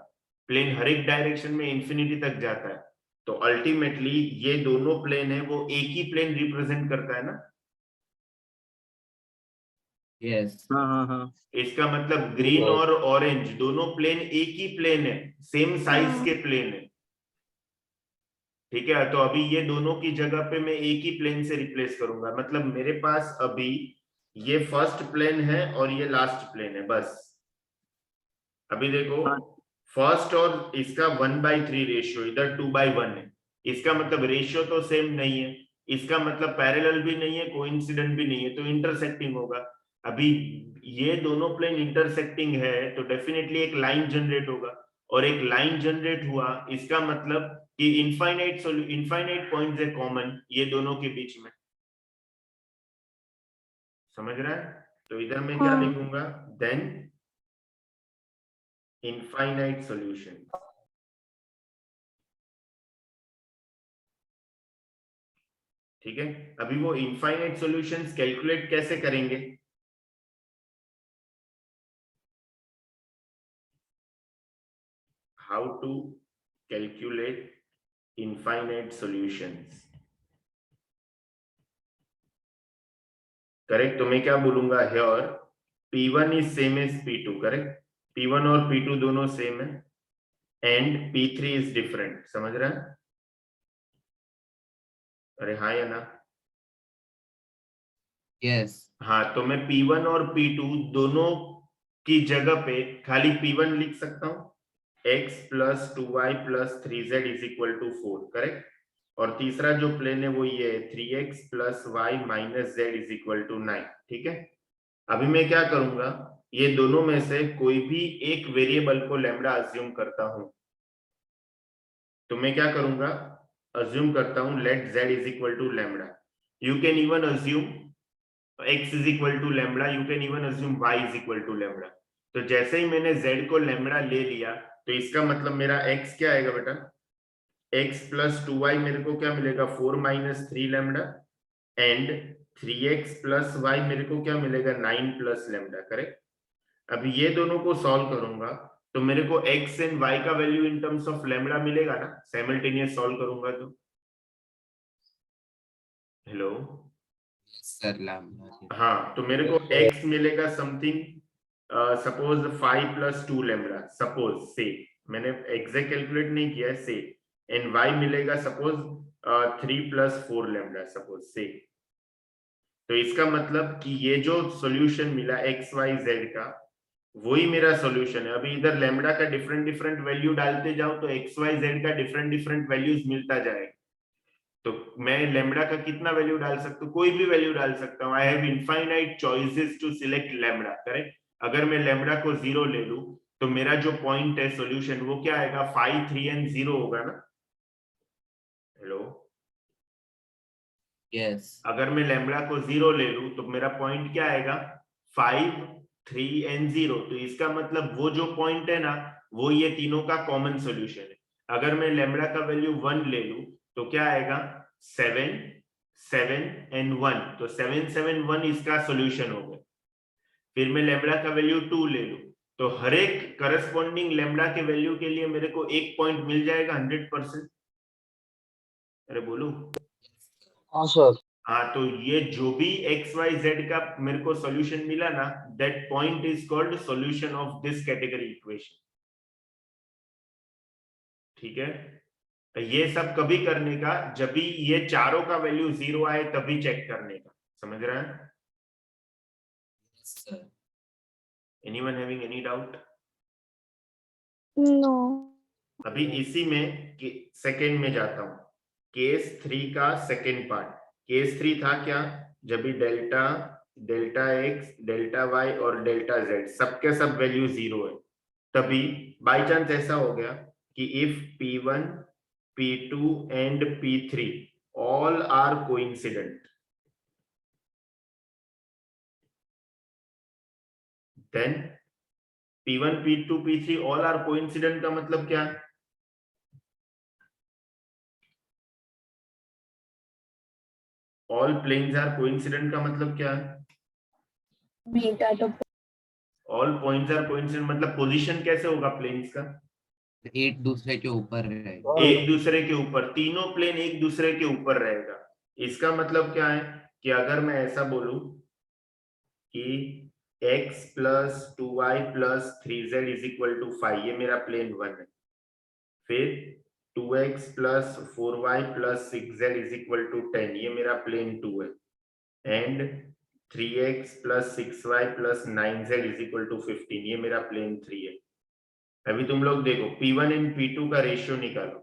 प्लेन हर एक डायरेक्शन में इंफिनिटी तक जाता है। तो अल्टीमेटली ये दोनों प्लेन है वो एक ही प्लेन रिप्रेजेंट करता है ना?
Yes.
हाँ हाँ हाँ।
इसका मतलब ग्रीन और ऑरेंज दोनों प्लेन एक ही प्लेन है, सेम साइज
हाँ।
के प्लेन है। ठीक है, तो अभी ये दोनों की जगह पे मैं एक ही प्लेन से रिप्लेस करूंगा। मतलब मेरे पास अभी ये फर्स्ट प्लेन है और ये लास्ट प्लेन है बस। अभी देखो,
हाँ।
फर्स्ट और इसका 1/3 रेशियो, इधर 2/1 है। इसका मतलब रेशियो तो सेम नहीं है, इसका मतलब पैरेलल भी नहीं है, कोइंसिडेंट भी नहीं है, तो इंटरसेक्टिंग होगा। अभी ये दोनों प्लेन इंटरसेक्टिंग है तो डेफिनेटली एक लाइन जनरेट होगा। और एक लाइन जनरेट हुआ, इसका मतलब कि इनफाइनाइट पॉइंट्स है कॉमन ये दोनों के बीच में, समझ रहा है? तो इधर मैं क्या
हाँ।
लिखूंगा, देन इनफाइनाइट सॉल्यूशन। ठीक है, अभी वो इनफाइनाइट सॉल्यूशंस कैलकुलेट कैसे करेंगे? How to calculate infinite solutions, correct? तो मैं क्या बोलूंगा, here P1 is same as P2, correct? P1 और P2 दोनों सेम है एंड P3 इज डिफरेंट, समझ रहा है? अरे हाँ या ना?
Yes.
हाँ, तो मैं P1 और P2 दोनों की जगह पे खाली P1 लिख सकता हूँ, x plus 2y plus 3z is equal to 4, correct? और तीसरा जो प्लेन है वो ये है 3x plus y minus z is equal to 9, ठीक है? अभी मैं क्या करूंगा, ये दोनों में से कोई भी एक वेरिएबल को लैम्डा अज्यूम करता हूं। तो मैं क्या करूंगा, अज्यूम करता हूं let z is equal to lambda, you can even assume x is equal to lambda, you can even assume y is equal to lambda. तो जैसे ही मैंने z को लैम्डा ले लिया तो इसका मतलब मेरा x क्या आएगा बेटा, x प्लस 2y मेरे को क्या मिलेगा, 4 minus 3 lambda, and 3x plus y मेरे को क्या मिलेगा, 9 प्लस लैम्डा, करेक्ट? अभी ये दोनों को सॉल्व करूंगा तो मेरे को x एंड y का value in terms of lambda मिलेगा ना, साइमल्टेनियस सॉल्व करूंगा तो। Hello,
Yes, sir. Lambda.
हाँ, तो मेरे को x मिलेगा something suppose 5 plus 2 lambda, suppose से, मैंने एग्जैक्ट कैलकुलेट नहीं किया है, से, एंड y मिलेगा सपोज 3 प्लस 4 लैम्डा, सपोज से। तो इसका मतलब कि ये जो सॉल्यूशन मिला x y z का वही मेरा सॉल्यूशन है। अभी इधर लैम्डा का डिफरेंट डिफरेंट वैल्यू डालते जाओ तो x y z का डिफरेंट डिफरेंट वैल्यूज मिलता जाएगा। तो मैं लैम्डा का कितना वैल्यू डाल सकता हूँ, कोई भी वैल्यू डाल सकता हूँ। I have infinite choices to select lambda, correct? अगर मैं लैम्डा को 0 ले लूं तो मेरा जो पॉइंट है सॉल्यूशन वो क्या आएगा, 5 3 एंड 0 होगा ना। Hello,
Yes.
अगर मैं लैम्डा को 0 ले लूं तो मेरा पॉइंट क्या आएगा, 5 3 एंड 0। तो इसका मतलब वो जो पॉइंट है ना वो ये तीनों का कॉमन सॉल्यूशन है। अगर मैं लैम्डा का वैल्यू 1 ले लूं तो क्या आएगा, 7 7 एंड 1, तो 7 7 1 इसका सॉल्यूशन हो गया। फिर मैं लैम्डा का वैल्यू 2 ले लूं तो हर एक करस्पॉन्डिंग लैम्डा के वैल्यू के लिए मेरे को एक पॉइंट मिल जाएगा 100%। अरे बोलू,
हाँ सर।
हाँ, तो ये जो भी एक्स वाई जेड का मेरे को सॉल्यूशन मिला ना, that point is called solution of this category equation, ठीक है? तो ये सब कभी करने का जब भी ये चारों का वैल्यू 0 आए तभी चेक करने का, समझ रहे हैं?
Yes, sir.
Anyone having any doubt?
No.
अभी इसी में सेकेंड में जाता हूं, केस 3 का सेकेंड पार्ट। केस 3 था क्या, जब भी delta delta x delta y और डेल्टा जेड सबके सब वैल्यू 0 है, तभी बाय चांस ऐसा हो गया कि if P1 P2 and P3 all are coincident, then P1 P2 P3 all are coincident का मतलब क्या है, ऑल प्लेन्स आर कोइंसिडेंट का मतलब क्या है,
Beta तो
ऑल पॉइंट्स आर कोइंसिडेंट मतलब पोजीशन कैसे होगा प्लेन्स का,
एक दूसरे के ऊपर रहेगा।
एक दूसरे के ऊपर, तीनों प्लेन एक दूसरे के ऊपर रहेगा। इसका मतलब क्या है कि अगर मैं ऐसा बोलूं कि x plus 2y plus 3z is equal to 5, ये मेरा प्लेन 1 है। फिर 2x plus 4y plus 6z is equal to 10, ये मेरा प्लेन 2 है। And 3x plus 6y plus 9z is equal to 15, ये मेरा प्लेन 3 है। अभी तुम लोग देखो P1 एंड P2 का रेशियो निकालो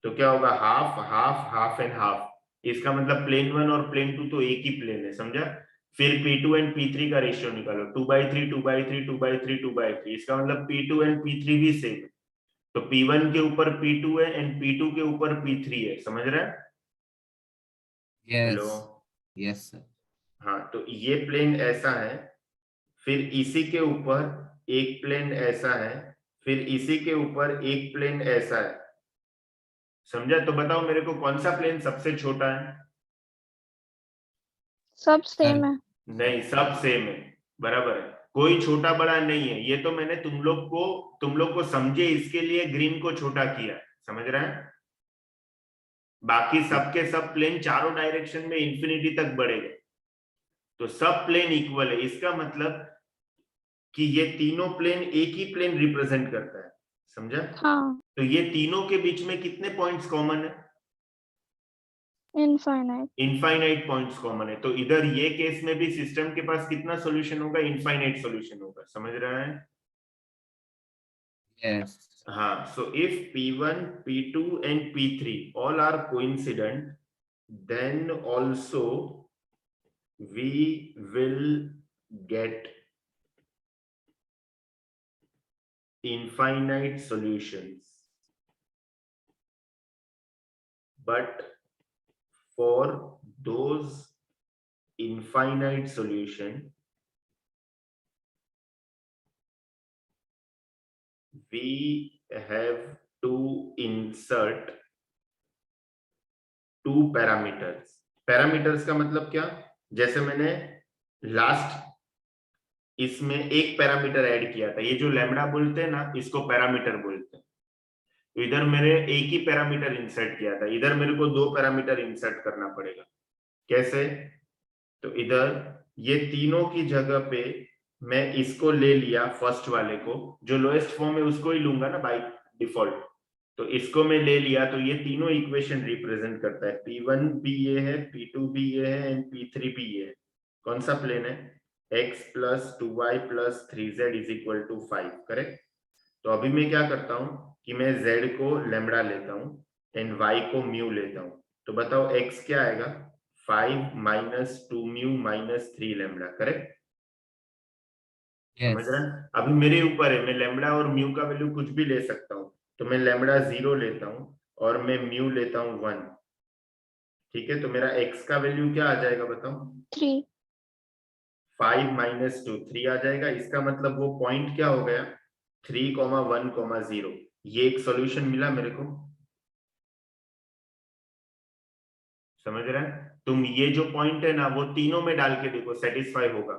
तो क्या होगा, half half half and half. इसका मतलब प्लेन 1 और प्लेन 2 तो एक ही प्लेन है, समझा? फिर P2 एंड P3 का रेशियो निकालो, 2/3 2/3 2/3 2/3, इसका मतलब P2 एंड P3 भी सेम है। तो P1 के ऊपर P2 है एंड P2 के ऊपर P3 है, समझ रहे हैं? Hello,
yes sir.
हाँ, तो ये प्लेन ऐसा है, फिर इसी के ऊपर एक प्लेन ऐसा है, फिर इसी के ऊपर एक प्लेन ऐसा है, समझा? तो बताओ मेरे को कौन सा प्लेन सबसे छोटा है?
सब सेम है।
नहीं, सब सेम है, बराबर है, कोई छोटा बड़ा नहीं है। ये तो मैंने तुम लोग को समझे इसके लिए ग्रीन को छोटा किया, समझ रहे हैं? बाकी सबके सब प्लेन चारों डायरेक्शन में इंफिनिटी तक बढ़ेगा, तो सब प्लेन इक्वल है। इसका मतलब कि ये तीनों प्लेन एक ही प्लेन रिप्रेजेंट करता है, समझा?
हाँ,
तो ये तीनों के बीच में कितने पॉइंट्स कॉमन है?
इनफाइनाइट।
इनफाइनाइट पॉइंट्स कॉमन है। तो इधर ये केस में भी सिस्टम के पास कितना सॉल्यूशन होगा? इनफाइनाइट सॉल्यूशन होगा, समझ रहे हैं?
यस।
हाँ, so if P1, P2 and P3 all are coincident, then also we will get infinite solutions. But for those infinite solution, we have to insert two parameters. Parameters का मतलब क्या? जैसे मैंने लास्ट इसमें एक पैरामीटर ऐड किया था, ये जो लैम्बडा बोलते हैं ना, इसको पैरामीटर बोलते हैं। तो इधर मैंने एक ही पैरामीटर इंसर्ट किया था, इधर मेरे को दो पैरामीटर इंसर्ट करना पड़ेगा। कैसे? तो इधर ये तीनों की जगह पे मैं इसको ले लिया, फर्स्ट वाले को, जो लोएस्ट फॉर्म है उसको ही लूंगा ना बाय डिफॉल्ट। तो इसको मैं ले लिया, तो ये तीनों इक्वेशन रिप्रेजेंट करता है। P1 भी ये है, P2 भी ये है एंड P3 भी ये है। कौन सा प्लेन है? x + 2y + 3z = 5, correct? तो अभी मैं क्या करता हूं कि मैं z को लैम्बडा लेता हूं एंड y को म्यू लेता हूं। तो बताओ x क्या आएगा? 5 - 2 म्यू - 3 लैम्बडा, करेक्ट? समझ रहे हैं? अभी मेरे ऊपर है, मैं लैम्बडा और म्यू का वैल्यू कुछ भी ले सकता हूँ। तो मैं लैम्बडा 0 लेता हूँ और मैं म्यू लेता हूँ 1, ठीक है? तो मेरा x का वैल्यू क्या आ जाएगा बताओ?
3।
5 - 2 3 आ जाएगा। इसका मतलब वो पॉइंट क्या हो गया? 3, 1, 0। ये एक सॉल्यूशन मिला मेरे को, समझ रहे हैं? तुम ये जो पॉइंट है ना, वो तीनों में डाल के देखो, सेटिस्फाई होगा।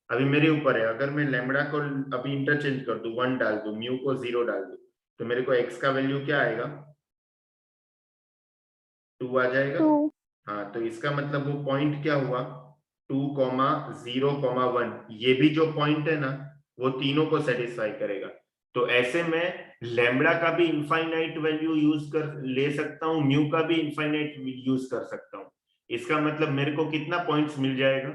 अभी मेरे ऊपर है, अगर मैं लैम्बडा को अभी इंटरचेंज कर दूं, 1 डाल दूं, म्यू को 0 डाल दूं, तो मेरे को x का वैल्यू क्या आएगा? 2 आ जाएगा।
2।
हाँ, तो इसका मतलब वो पॉइंट क्या हुआ? 2, 0, 1। ये भी जो पॉइंट है ना, वो तीनों को सेटिस्फाई करेगा। तो ऐसे में लैम्बडा का भी इनफाइनाइट वैल्यू यूज कर ले सकता हूँ, म्यू का भी इनफाइनाइट यूज कर सकता हूँ। इसका मतलब मेरे को कितना पॉइंट्स मिल जाएगा?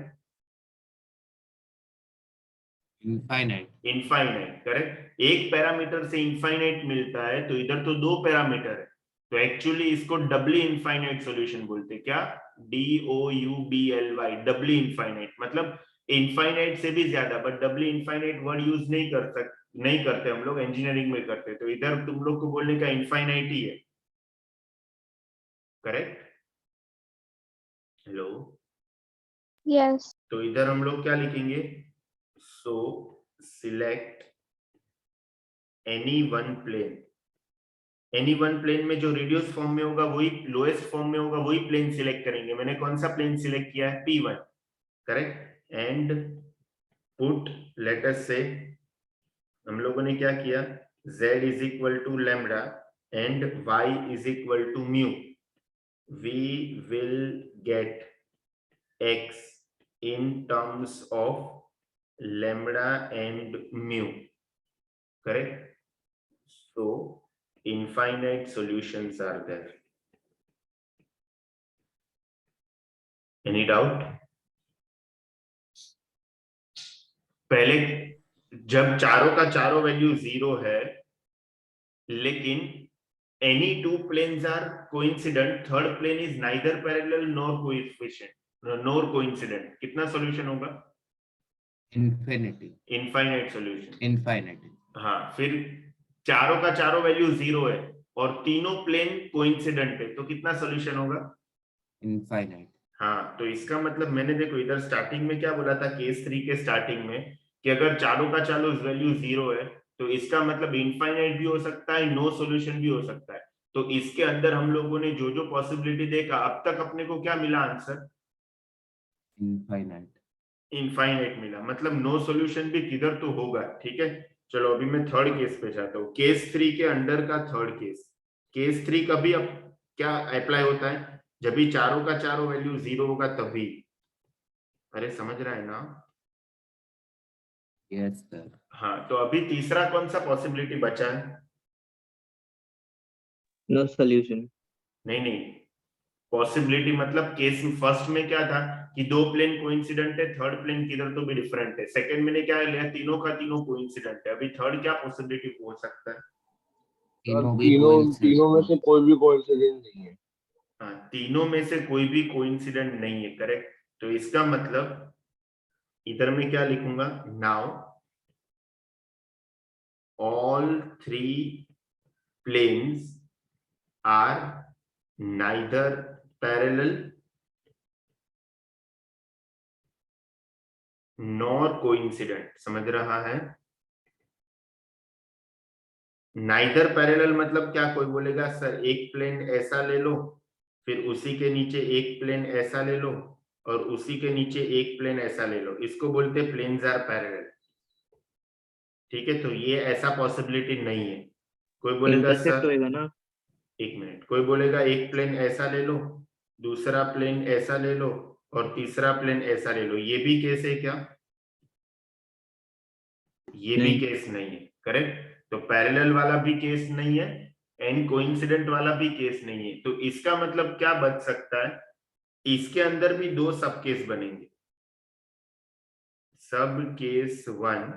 Infinite, correct? एक पैरामीटर से इनफाइनाइट मिलता है, तो इधर तो दो पैरामीटर है, तो एक्चुअली इसको डबली इनफाइनाइट सॉल्यूशन बोलते हैं। क्या? DOUBLY, डबली इनफाइनाइट, मतलब इनफाइनाइट से भी ज्यादा, but Dabali infinite word use नहीं करते हम लोग, इंजीनियरिंग में करते। तो इधर तुम लोग को बोलने का इनफाइनाइट ही है, करेक्ट? Hello,
yes.
तो इधर हम लोग क्या लिखेंगे? So select any one plane में जो रेडियस फॉर्म में होगा वही लोएस्ट फॉर्म में होगा, वही प्लेन सिलेक्ट करेंगे। मैंने कौन सा प्लेन सिलेक्ट किया है? P1, correct? And put, let us से हम लोगों ने क्या किया? z = lambda and y = mu. We will get x in terms of lambda and mu, correct? So infinite solutions are there. Any doubt? पहले जब चारों का चारों वैल्यू 0 है, लेकिन any two planes are coincident, third plane is neither parallel nor coefficient, NOR coincident, कितना solution होगा?
infinity,
infinite solution.
infinity,
हाँ, फिर चारों का चारों वैल्यू 0 है और तीनों प्लेन कोइंसिडेंट है, तो कितना सॉल्यूशन होगा?
infinite,
हाँ, तो इसका मतलब मैंने देखो इधर स्टार्टिंग में क्या बोला था, केस 3 के स्टार्टिंग में, कि अगर चारों का चारों वैल्यू 0 है तो इसका मतलब इनफाइनाइट भी हो सकता है, नो सॉल्यूशन भी हो सकता है। तो इसके अंदर हम लोगों ने जो जो पॉसिबिलिटी देखा, अब तक अपने को क्या मिला आंसर?
infinite.
इनफाइनाइट मिला, मतलब नो सॉल्यूशन भी किधर तो होगा। ठीक है, चलो अभी मैं थर्ड केस पे जाता हूँ। केस 3 के अंडर का थर्ड केस। केस 3 कभी अब क्या अप्लाई होता है? जब भी चारों का चारों वैल्यू 0 होगा तभी। अरे समझ रहा है ना?
Yes, sir.
हाँ, तो अभी तीसरा कौन सा पॉसिबिलिटी बचा है?
No solution.
नहीं, पॉसिबिलिटी मतलब केस फर्स्ट में क्या था कि दो प्लेन कोइंसिडेंट है, थर्ड प्लेन किधर तो भी डिफरेंट है। सेकंड में ने क्या लिया, तीनों का तीनों कोइंसिडेंट है। अभी थर्ड क्या पॉसिबिलिटी हो सकता है?
तीनों भी
तीनों में से कोई भी कोइंसिडेंट नहीं है।
हाँ, तीनों में से कोई भी कोइंसिडेंट नहीं है, करेक्ट। तो इसका मतलब इधर में क्या लिखूंगा, now all 3 planes are neither parallel nor coincident। समझ रहा है? नाइदर पैरेलल मतलब क्या? कोई बोलेगा सर एक प्लेन ऐसा ले लो, फिर उसी के नीचे एक प्लेन ऐसा ले लो, और उसी के नीचे एक प्लेन ऐसा ले लो, इसको बोलते हैं प्लेन्स आर पैरेलल। ठीक है, तो ये ऐसा पॉसिबिलिटी नहीं है। कोई बोलेगा
इंटरसेक्ट
सर,
होएगा ना?
एक मिनट, कोई बोलेगा एक प्लेन ऐसा ले लो, दूसरा प्लेन ऐसा ले लो, और तीसरा प्लेन ऐसा ले लो, ये भी केस है क्या? ये भी
नहीं।
केस नहीं है, करेक्ट। तो पैरेलल वाला भी केस नहीं है एंड कोइंसिडेंट वाला भी केस नहीं है। तो इसका मतलब क्या बच सकता है? इसके अंदर भी दो सब केस बनेंगे, सब केस 1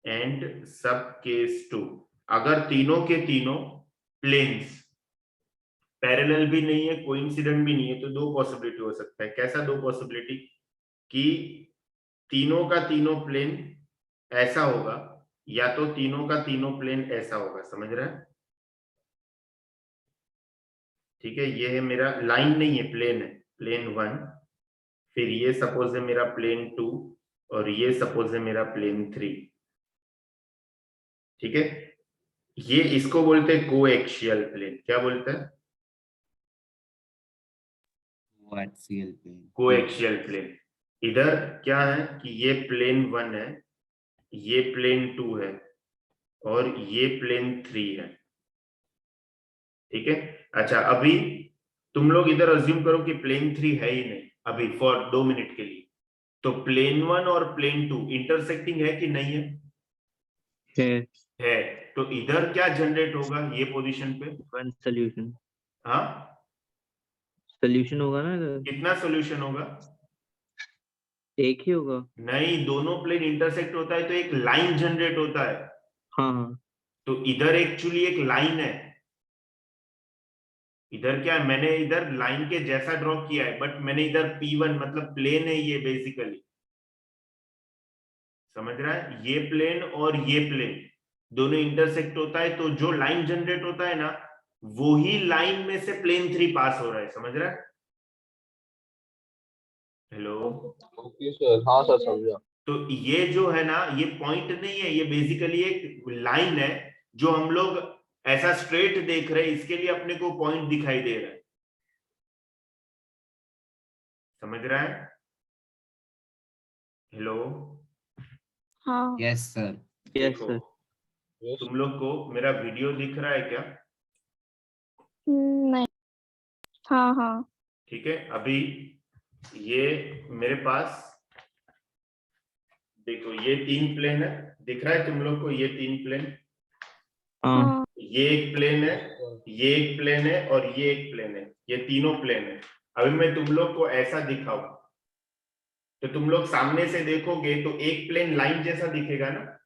एंड सब केस 2। अगर तीनों के तीनों प्लेन्स पैरेलल भी नहीं है, कोइंसिडेंट भी नहीं है, तो दो पॉसिबिलिटी हो सकता है। कैसा दो पॉसिबिलिटी? कि तीनों का तीनों प्लेन ऐसा होगा, या तो तीनों का तीनों प्लेन ऐसा होगा। समझ रहे हैं? ठीक है, ये है मेरा लाइन नहीं है, प्लेन है, प्लेन 1। फिर ये सपोज है मेरा प्लेन 2, और ये सपोज है मेरा प्लेन 3। ठीक है, ये इसको बोलते हैं कोएक्सियल प्लेन। क्या बोलते हैं?
Coaxial plane.
Coaxial plane. इधर क्या है कि ये प्लेन 1 है, ये प्लेन 2 है, और ये प्लेन 3 है। ठीक है, अच्छा अभी तुम लोग इधर अज्यूम करो कि प्लेन 3 है ही नहीं अभी, फॉर 2 मिनट के लिए। तो प्लेन 1 और प्लेन 2 इंटरसेक्टिंग है कि नहीं है?
है।
तो इधर क्या जनरेट होगा ये पोजीशन पे?
One solution.
हाँ,
सोल्यूशन होगा ना इधर?
कितना सॉल्यूशन होगा?
एक ही होगा।
नहीं, दोनों प्लेन इंटरसेक्ट होता है तो एक लाइन जनरेट होता है।
हाँ हाँ।
तो इधर एक्चुअली एक लाइन है। इधर क्या है, मैंने इधर लाइन के जैसा ड्रॉ किया है, बट मैंने इधर P1 मतलब प्लेन है ये बेसिकली। समझ रहा है? ये प्लेन और ये प्लेन दोनों इंटरसेक्ट होता है, तो जो लाइन जनरेट होता है ना, वो ही लाइन में से प्लेन 3 पास हो रहा है। समझ रहा है? हेलो?
ओके सर, हाँ सर समझा।
तो ये जो है ना, ये पॉइंट नहीं है, ये बेसिकली एक लाइन है जो हम लोग ऐसा स्ट्रेट देख रहे हैं, इसके लिए अपने को पॉइंट दिखाई दे रहा है। समझ रहा है? हेलो?
हाँ।
Yes, sir.
यस
देखो,
सर।
यस
तुम लोग को मेरा वीडियो दिख रहा है क्या?
नहीं। हाँ हाँ।
ठीक है, अभी ये मेरे पास देखो, ये 3 प्लेन है, दिख रहा है तुम लोग को? ये 3 प्लेन,
हाँ।
हाँ।
ये एक प्लेन है, ये एक प्लेन है, और ये एक प्लेन है। ये तीनों प्लेन है। अभी मैं तुम लोग को ऐसा दिखाऊं तो तुम लोग सामने से देखोगे तो एक प्लेन लाइन जैसा दिखेगा ना?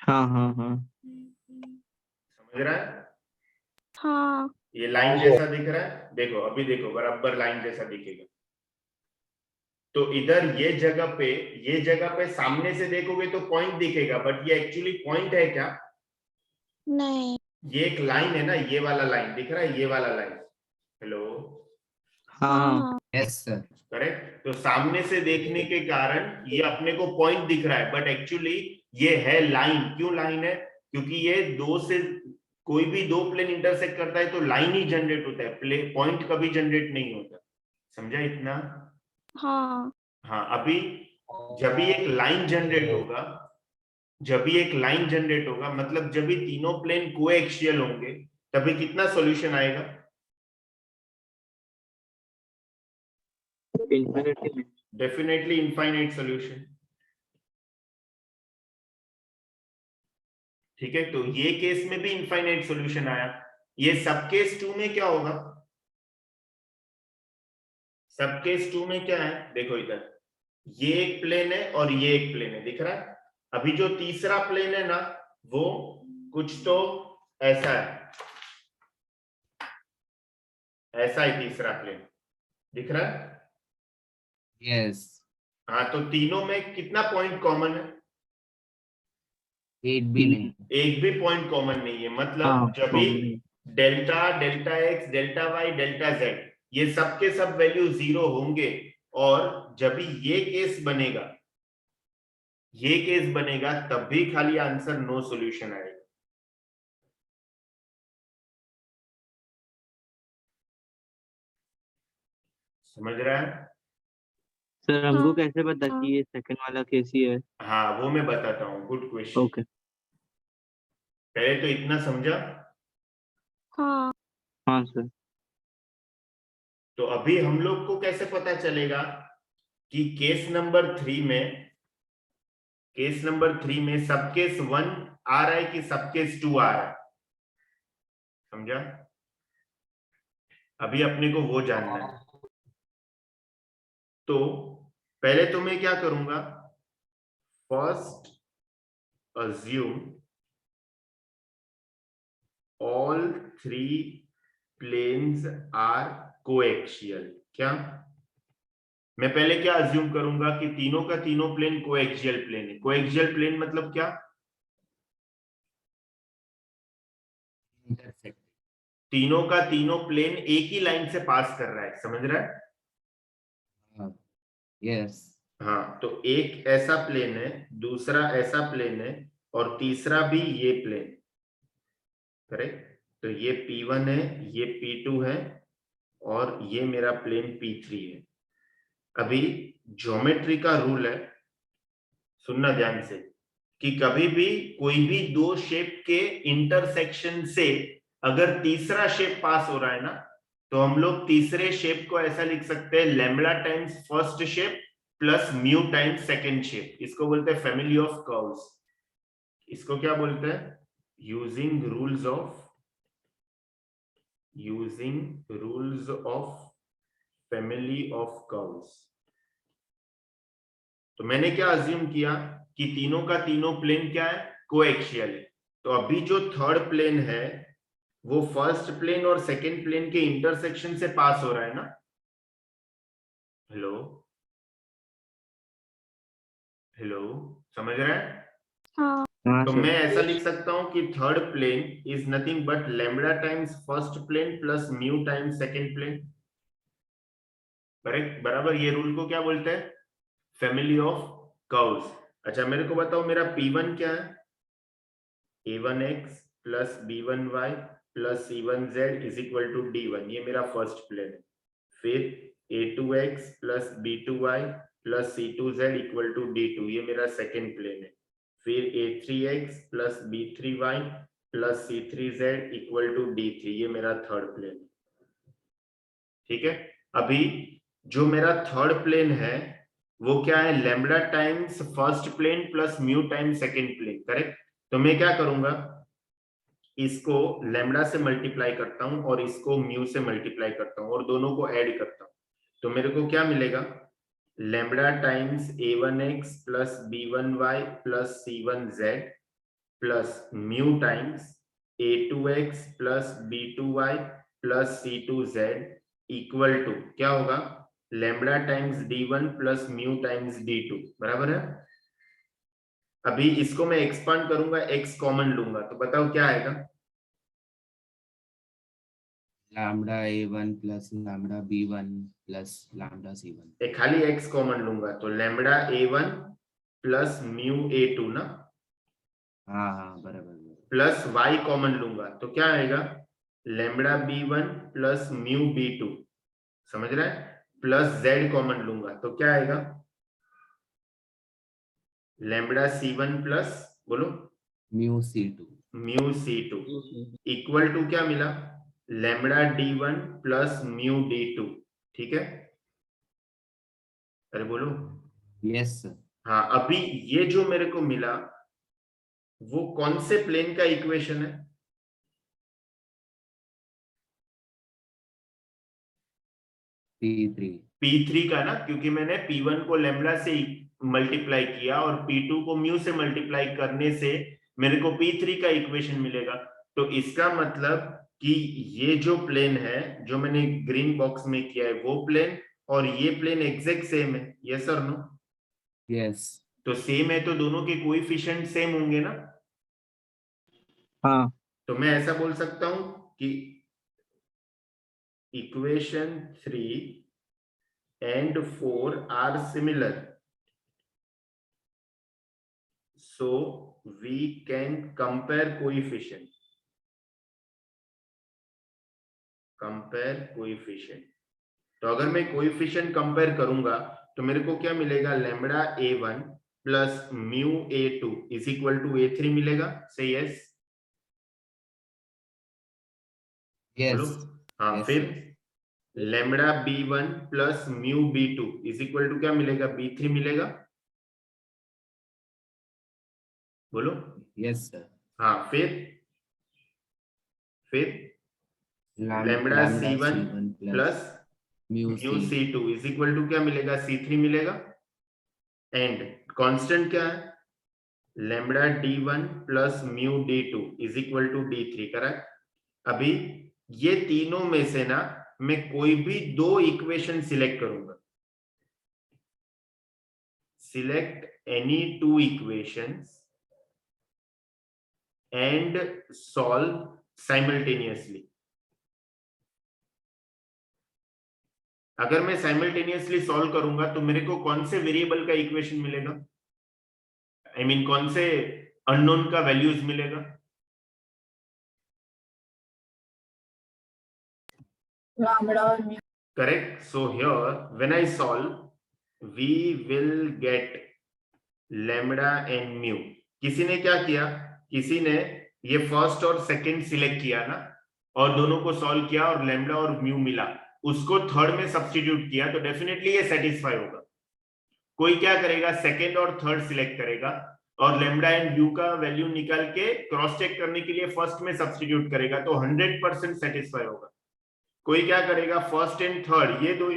हाँ हाँ हाँ।
समझ रहा है?
हाँ।
ये लाइन जैसा दिख रहा है, देखो अभी देखो, बराबर लाइन जैसा दिखेगा। तो इधर ये जगह पे सामने से देखोगे तो पॉइंट दिखेगा, बट ये एक्चुअली पॉइंट है क्या?
नहीं।
ये एक लाइन है ना, ये वाला लाइन दिख रहा है, ये वाला लाइन। हेलो,
हाँ हाँ
हाँ
यस सर।
करेक्ट। तो सामने से देखने के कारण ये अपने को पॉइंट दिख रहा है, बट एक्चुअली ये है लाइन। क्यों लाइन है? क्योंकि ये कोई भी दो प्लेन इंटरसेक्ट करता है तो लाइन ही जनरेट होता है, पॉइंट कभी जनरेट नहीं होता। समझा इतना?
हाँ
हाँ, अभी जब भी एक लाइन जनरेट होगा, मतलब जब भी तीनों प्लेन कोएक्सियल होंगे, तभी कितना सॉल्यूशन आएगा?
इन्फिनिटी।
Definitely infinite solution. ठीक है, तो ये केस में भी इनफाइनाइट सॉल्यूशन आया। ये सब केस 2 में क्या होगा? सब केस 2 में क्या है? देखो इधर ये एक प्लेन है और ये एक प्लेन है, दिख रहा है। अभी जो तीसरा प्लेन है ना, वो कुछ तो ऐसा है, ऐसा है तीसरा प्लेन, दिख रहा है?
यस।
हाँ, तो तीनों में कितना पॉइंट कॉमन है?
8 भी नहीं।
एक भी पॉइंट कॉमन नहीं है। मतलब
हाँ
जब भी delta, delta x, delta y, delta z, ये सब के सब वैल्यू 0 होंगे, और जब भी ये केस बनेगा तब भी खाली आंसर नो सॉल्यूशन आएगा। समझ रहा है?
सर हमको
हाँ
कैसे पता
हाँ
कि ये सेकंड वाला केस ही है?
हाँ, वो मैं बताता हूँ। Good question.
ओके।
पहले तो इतना समझा।
हाँ
हाँ सर।
तो अभी हम लोग को कैसे पता चलेगा कि केस नंबर 3 में सब केस 1 आ रहा है कि सब केस 2 आ रहा है? समझा? अभी अपने को वो जानना है। तो पहले तो मैं क्या करूंगा, first assume all 3 planes are coaxial। क्या मैं पहले क्या अज्यूम करूंगा कि तीनों का तीनों प्लेन कोएक्सियल प्लेन है। कोएक्सियल प्लेन मतलब क्या?
इंटरसेक्ट।
तीनों का तीनों प्लेन एक ही लाइन से पास कर रहा है। समझ रहा है?
यस।
हाँ, तो एक ऐसा प्लेन है, दूसरा ऐसा प्लेन है, और तीसरा भी ये प्लेन। करेक्ट? तो ये P1 है, ये P2 है, और ये मेरा प्लेन P3 है। अभी ज्योमेट्री का रूल है, सुनना ध्यान से, कि कभी भी कोई भी दो शेप के इंटरसेक्शन से अगर तीसरा शेप पास हो रहा है ना, तो हम लोग तीसरे शेप को ऐसा लिख सकते हैं, lambda times first shape plus mu times second shape. इसको बोलते हैं फैमिली ऑफ कर्व्स। इसको क्या बोलते हैं? Using rules of family of curves. तो मैंने क्या अज्यूम किया कि तीनों का तीनों प्लेन क्या है? कोएक्सियल है। तो अभी जो थर्ड प्लेन है वो फर्स्ट प्लेन और सेकंड प्लेन के इंटरसेक्शन से पास हो रहा है ना? हेलो हेलो, समझ रहा है?
हाँ
हाँ
तो
सर।
मैं ऐसा लिख सकता हूं कि third plane is nothing but lambda times first plane plus mu times second plane. Correct? बराबर। ये रूल को क्या बोलते हैं? Family of curves. अच्छा, मेरे को बताओ मेरा P1 क्या है? A1x plus B1y plus C1z is equal to D1। ये मेरा फर्स्ट प्लेन है। फिर A2x plus B2y plus C2z equal to D2। ये मेरा सेकेंड प्लेन है। फिर A3x plus B3y plus C3z equal to D3। ये मेरा थर्ड प्लेन है। ठीक है? अभी जो मेरा थर्ड प्लेन है वो क्या है? Lambda times first plane plus mu times second plane. Correct? तो मैं क्या करूंगा, इसको लैम्बडा से मल्टीप्लाई करता हूं और इसको म्यू से मल्टीप्लाई करता हूं और दोनों को ऐड करता हूं। तो मेरे को क्या मिलेगा? Lambda times A1x plus B1y plus C1z plus mu times A2x plus B2y plus C2z equal to क्या होगा? Lambda times d1 plus mu times d2, बराबर है। अभी इसको मैं एक्सपांड करूंगा, x कॉमन लूंगा, तो बताओ क्या आएगा।
Lambda a1 plus lambda b1 plus lambda c1।
एक खाली x कॉमन लूंगा तो lambda a1 plus mu a2 ना,
हाँ हाँ बराबर।
प्लस y कॉमन लूंगा तो क्या आएगा, lambda b1 plus mu b2, समझ रहा है, प्लस z कॉमन लूंगा तो क्या आएगा, लैम्बडा c1 प्लस, बोलो,
mu c2।
Mu c2 equal to क्या मिला, lambda d1 plus mu d2, ठीक है। अरे बोलो।
Yes sir.
हाँ, अभी ये जो मेरे को मिला वो कौन से प्लेन का इक्वेशन है,
p3।
P3 का ना, क्योंकि मैंने P1 को लैम्बडा से मल्टीप्लाई किया और P2 को म्यू से मल्टीप्लाई करने से मेरे को P3 का इक्वेशन मिलेगा। तो इसका मतलब कि ये जो प्लेन है जो मैंने ग्रीन बॉक्स में किया है वो प्लेन और ये प्लेन एग्जैक्ट सेम है, यस और नो।
यस।
तो सेम है तो दोनों के कोएफिशिएंट सेम होंगे ना।
हाँ
तो मैं ऐसा बोल सकता हूं कि equation 3 and 4 are similar, so we can compare coefficient, तो अगर मैं कोएफिशिएंट कंपेयर करूंगा तो मेरे को क्या मिलेगा, lambda a1 plus mu a2 is equal to a3 मिलेगा, से यस बोलो।
यस।
हाँ
Yes,
फिर
sir.
Lambda b1 plus mu b2 is equal to क्या मिलेगा, b3 मिलेगा, बोलो।
Yes sir.
हाँ फिर lambda c1 plus
mu
mu
c2।
c2 is equal to क्या मिलेगा, c3 मिलेगा। एंड कांस्टेंट क्या है, lambda d1 plus mu d2 is equal to d3, correct. अभी ये तीनों में से ना मैं कोई भी दो इक्वेशन सिलेक्ट करूंगा, select any two equations and solve simultaneously. अगर मैं साइमल्टेनियसली सॉल्व करूंगा तो मेरे को कौन से वेरिएबल का इक्वेशन मिलेगा, आई मीन कौन से अननोन का वैल्यूज मिलेगा,
लैम्बडा और mu.
Correct. So here when I solve we will get lambda and mu. किसी ने क्या किया, किसी ने ये फर्स्ट और सेकंड सिलेक्ट किया ना और दोनों को सॉल्व किया और लैम्बडा और म्यू मिला, उसको थर्ड में सब्स्टिट्यूट किया तो डेफिनेटली ये सेटिस्फाई होगा। कोई क्या करेगा, सेकंड और थर्ड सिलेक्ट करेगा और लैम्बडा एंड म्यू का वैल्यू निकाल के क्रॉस चेक करने के लिए फर्स्ट में सब्स्टिट्यूट करेगा तो 100% सेटिस्फाई होगा। कोई क्या करेगा, फर्स्ट एंड थर्ड ये दो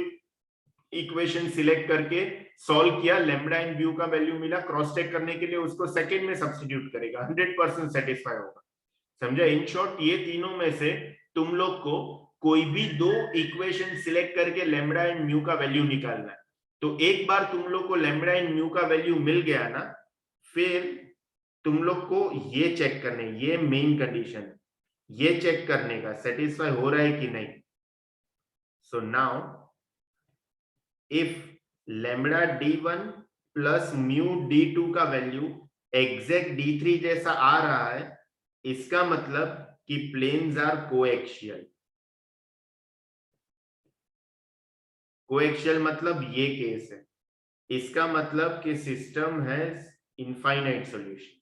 इक्वेशन सिलेक्ट करके सॉल्व किया, लैम्बडा एंड म्यू का वैल्यू मिला, क्रॉस चेक करने के लिए उसको सेकंड में सब्स्टिट्यूट करेगा, 100% सेटिस्फाई होगा। समझा। इन शॉर्ट ये तीनों में से तुम लोग को कोई भी दो इक्वेशन सिलेक्ट करके लैम्बडा एंड म्यू का वैल्यू निकालना है। तो एक बार तुम लोग को लैम्बडा एंड म्यू का वैल्यू मिल गया ना, फिर तुम लोग को ये चेक करने, ये मेन कंडीशन है, ये चेक करने का सेटिस्फाई हो रहा है कि नहीं। So now if lambda d1 plus mu d2 का वैल्यू एग्जैक्ट d3 जैसा आ रहा है, इसका मतलब कि प्लेन्स आर कोएक्सियल। कोएक्सियल मतलब ये केस है, इसका मतलब कि system has infinite solution.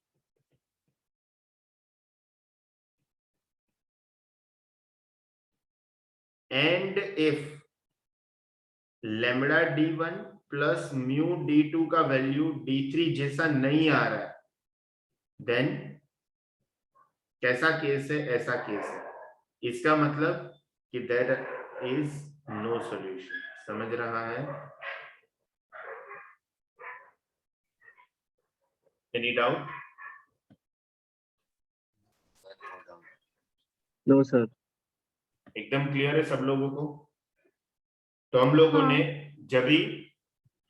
And if lambda d1 plus mu d2 का वैल्यू d3 जैसा नहीं आ रहा है, देन कैसा केस है, ऐसा केस है। इसका मतलब कि देयर इज नो सॉल्यूशन। समझ रहा है? Any doubt?
No sir.
एकदम क्लियर है सब लोगों को? तो हम लोगों
हाँ।
ने जब भी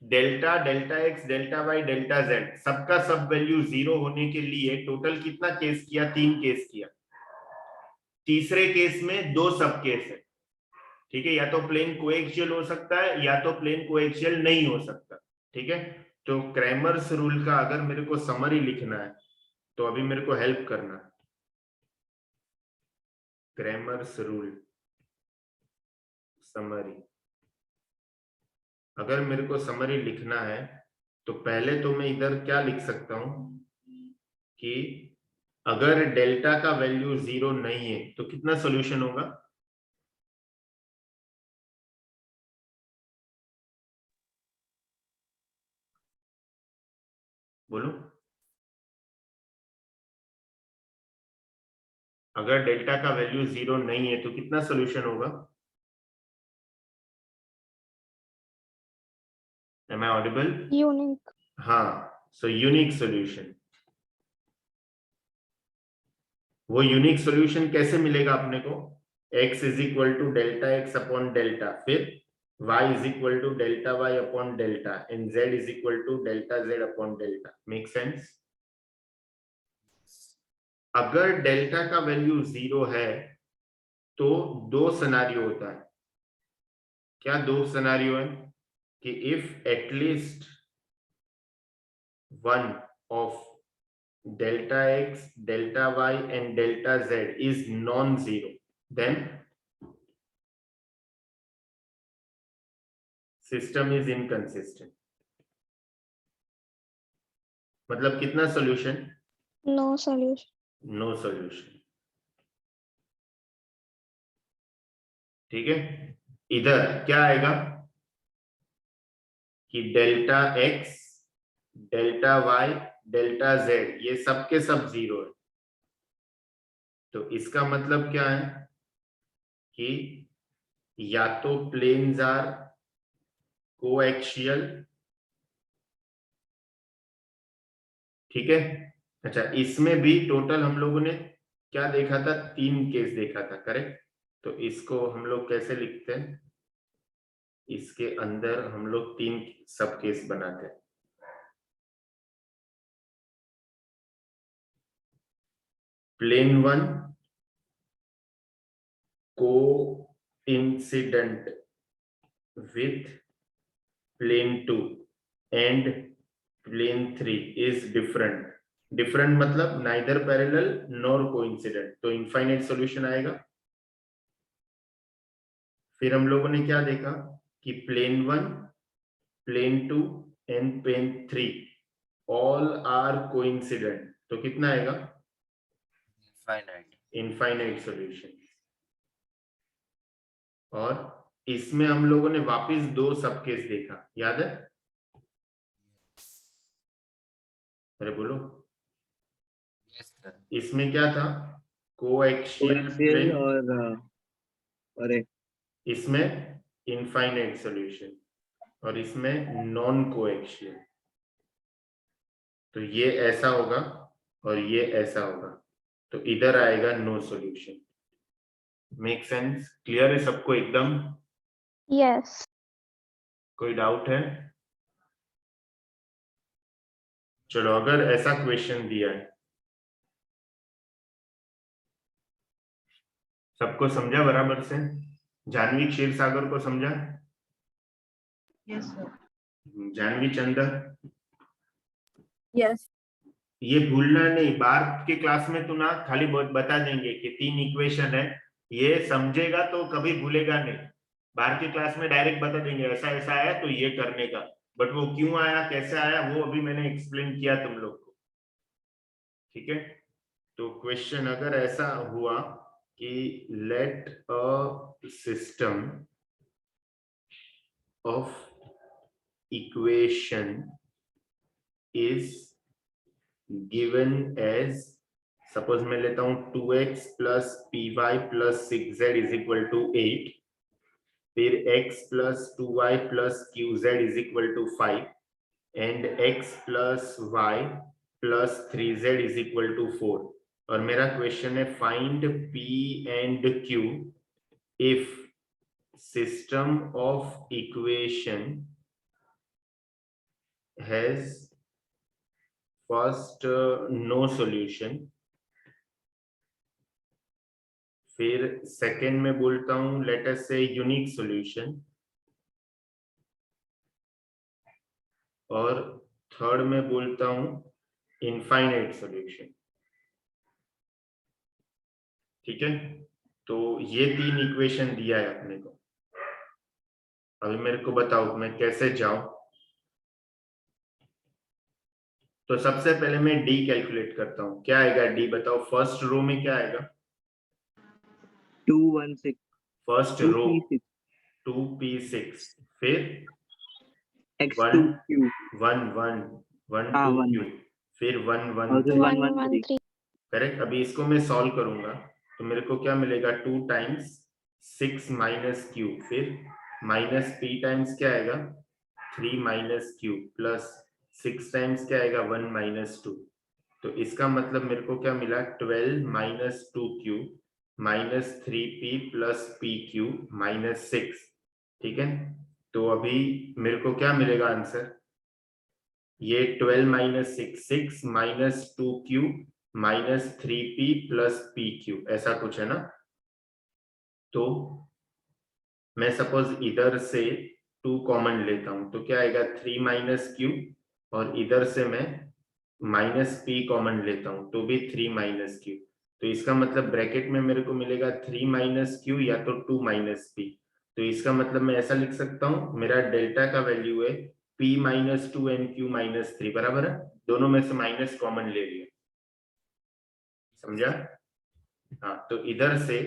delta, delta x, delta y, delta z सबका सब वैल्यू 0 होने के लिए टोटल कितना केस किया? 3 केस किया। तीसरे केस में 2 सब केस है, ठीक है, या तो प्लेन कोएक्सियल हो सकता है या तो प्लेन कोएक्सियल नहीं हो सकता, ठीक है। तो क्रैमर्स रूल का अगर मेरे को समरी लिखना है तो अभी मेरे को हेल्प करना। क्रैमर्स रूल समरी, अगर मेरे को समरी लिखना है तो पहले तो मैं इधर क्या लिख सकता हूं कि अगर डेल्टा का वैल्यू 0 नहीं है तो कितना सॉल्यूशन होगा? बोलो, अगर डेल्टा का वैल्यू 0 नहीं है तो कितना सॉल्यूशन होगा? Am I audible?
यूनिक।
हाँ, सो यूनिक सॉल्यूशन। वो यूनिक सॉल्यूशन कैसे मिलेगा अपने को? x is equal to delta x upon delta, फिर y is equal to delta y upon delta and z is equal to delta z upon delta. Make sense? अगर delta का value 0 है तो 2 scenario होता है। क्या 2 सिनेरियो है? कि if at least one of delta x, delta y and delta z is non-zero, then system is inconsistent. मतलब कितना solution?
No solution.
No solution, ठीक है। इधर क्या आएगा कि delta x, delta y, delta z ये सब के सब 0 है। तो इसका मतलब क्या है कि या तो प्लेन्स आर कोएक्सियल, ठीक है। अच्छा, इसमें भी टोटल हम लोगों ने क्या देखा था? 3 केस देखा था, करेक्ट। तो इसको हम लोग कैसे लिखते हैं? इसके अंदर हम लोग 3 सब केस बनाते हैं। Plane 1 coincident with plane 2 and plane 3 is different. Different मतलब नाइदर पैरेलल नॉर कोइंसिडेंट, तो इनफाइनाइट सॉल्यूशन आएगा। फिर हम लोगों ने क्या देखा कि plane 1, plane 2 and plane 3 all are coincident, तो कितना आएगा? Infinite solution. और इसमें हम लोगों ने वापस 2 सब केस देखा, याद है? अरे बोलो। इसमें क्या था? कोएक्सियल प्लेन
और
इसमें इनफाइनाइट सॉल्यूशन और इसमें नॉन कोएक्सियल। तो ये ऐसा होगा और ये ऐसा होगा, तो इधर आएगा no solution. Make sense? Clear है सबको एकदम?
यस।
कोई डाउट है? चलो, अगर ऐसा क्वेश्चन दिया है, सबको समझा बराबर से? जानवी क्षीरसागर को समझा?
Yes, sir.
Janvi Chandar?
Yes.
ये भूलना नहीं, बाहर के क्लास में तो ना खाली बहुत बता देंगे कि 3 इक्वेशन है, ये समझेगा तो कभी भूलेगा नहीं। बाहर की क्लास में डायरेक्ट बता देंगे ऐसा ऐसा आया तो ये करने का, बट वो क्यों आया, कैसे आया, वो अभी मैंने एक्सप्लेन किया तुम लोग को, ठीक है। तो क्वेश्चन अगर ऐसा हुआ कि let a system of equation is given as, suppose मैं लेता हूं 2x plus py plus 6z is equal to 8, फिर x plus 2y plus qz is equal to 5 and x plus y plus 3z is equal to 4। और मेरा question है find p and q if system of equation has first no solution, फिर second में बोलता हूं late us से unique solution, और third में बोलता हूं इनफाइनाइट सॉल्यूशन। ठीक है, तो ये तीन इक्वेशन दिया है अपने को। अभी मेरे को बताओ मैं कैसे जाऊं। तो सबसे पहले मैं डी कैलकुलेट करता हूं। क्या आएगा डी बताओ, फर्स्ट रो में क्या आएगा?
216
फर्स्ट रो
2p6
2p6, फिर
x2q
1 1 1
हाँ
2
1
q, फिर 1 1
और फिर
1 1
113
3
करेक्ट। अभी इसको मैं सॉल्व करूंगा तो मेरे को क्या मिलेगा, 2 टाइम्स 6 माइनस क्यू, फिर माइनस पी टाइम्स क्या आएगा 3 माइनस क्यू, प्लस 6 टाइम्स क्या आएगा 1 माइनस 2। तो इसका मतलब मेरे को क्या मिला, 12 minus 2q minus 3p plus pq minus 6। ठीक है, तो अभी मेरे को क्या मिलेगा आंसर, ये 12 minus 6 minus 2q minus 3p plus pq, ऐसा कुछ है ना। तो मैं सपोज इधर से 2 कॉमन लेता हूं तो क्या आएगा 3 माइनस q, और इधर से मैं माइनस p कॉमन लेता हूं तो भी 3 माइनस q। तो इसका मतलब ब्रैकेट में मेरे को मिलेगा 3 माइनस q या तो 2 माइनस p। तो इसका मतलब मैं ऐसा लिख सकता हूं, मेरा डेल्टा का वैल्यू है p minus 2 and q minus 3, बराबर है। दोनों में से माइनस कॉमन ले लिया, समझा? हाँ, तो इधर से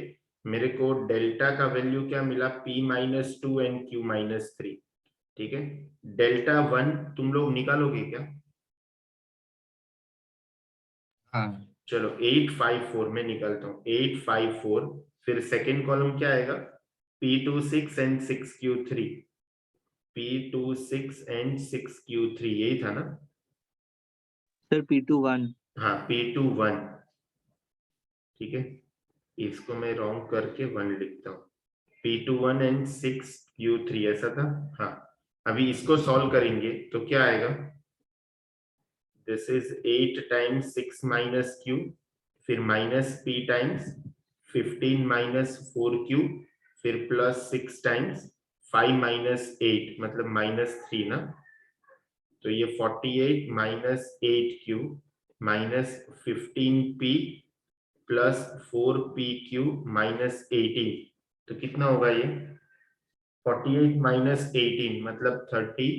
मेरे को डेल्टा का वैल्यू क्या मिला, p minus 2 and q minus 3। ठीक है, डेल्टा 1 तुम लोग निकालोगे क्या?
हाँ
चलो 854 में निकालता हूँ, 854, फिर सेकेंड कॉलम क्या आएगा, p26 and 6q3, p26 and 6q3, यही था ना?
सर p21
हाँ p21, ठीक है, इसको मैं रॉन्ग करके 1 लिखता हूँ, p21 एंड 6q3 ऐसा था। हाँ, अभी इसको सॉल्व करेंगे तो क्या आएगा, this is 8 times 6 minus q, फिर minus p times 15 minus 4q, फिर प्लस 6 टाइम्स 5 माइनस 8 मतलब माइनस 3 ना। तो ये 48 minus 8q minus 15p plus 4pq minus 18, तो कितना होगा ये 48 माइनस 18 मतलब 30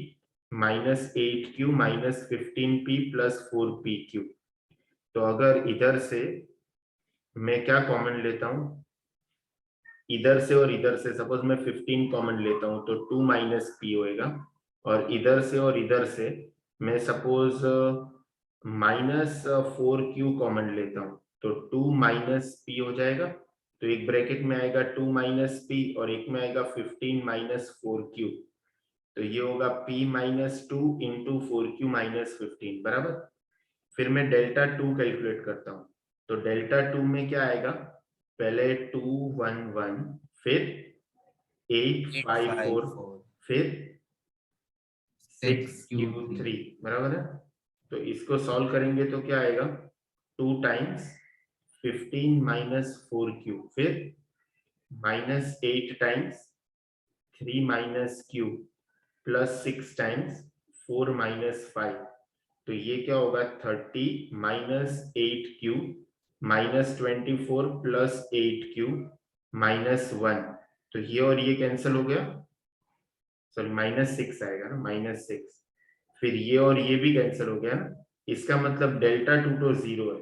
minus 8q minus 15p plus 4pq। तो अगर इधर से मैं क्या कॉमन लेता हूं, इधर से और इधर से सपोज मैं 15 कॉमन लेता हूं तो 2 माइनस p होएगा, और इधर से मैं सपोज माइनस 4q कॉमन लेता हूं तो 2 माइनस p हो जाएगा। तो एक ब्रैकेट में आएगा 2 माइनस p और एक में आएगा 15 माइनस 4q, तो ये होगा p minus 2 into 4q minus 15, बराबर। फिर मैं डेल्टा 2 कैलकुलेट करता हूँ, तो डेल्टा 2 में क्या आएगा, पहले 211, फिर 854,
854
फिर
6q3
6q3, बराबर है। तो इसको सॉल्व करेंगे तो क्या आएगा, 2 टाइम्स 15 माइनस 4q, फिर minus 8 times 3 minus q plus 6 times 4 minus 5, तो ये क्या होगा 30 minus 8q minus 24 plus 8q minus 1, तो ये और ये कैंसिल हो गया, सॉरी माइनस 6 आएगा ना, माइनस 6, फिर ये और ये भी कैंसिल हो गया ना। इसका मतलब डेल्टा 2 तो 0 है।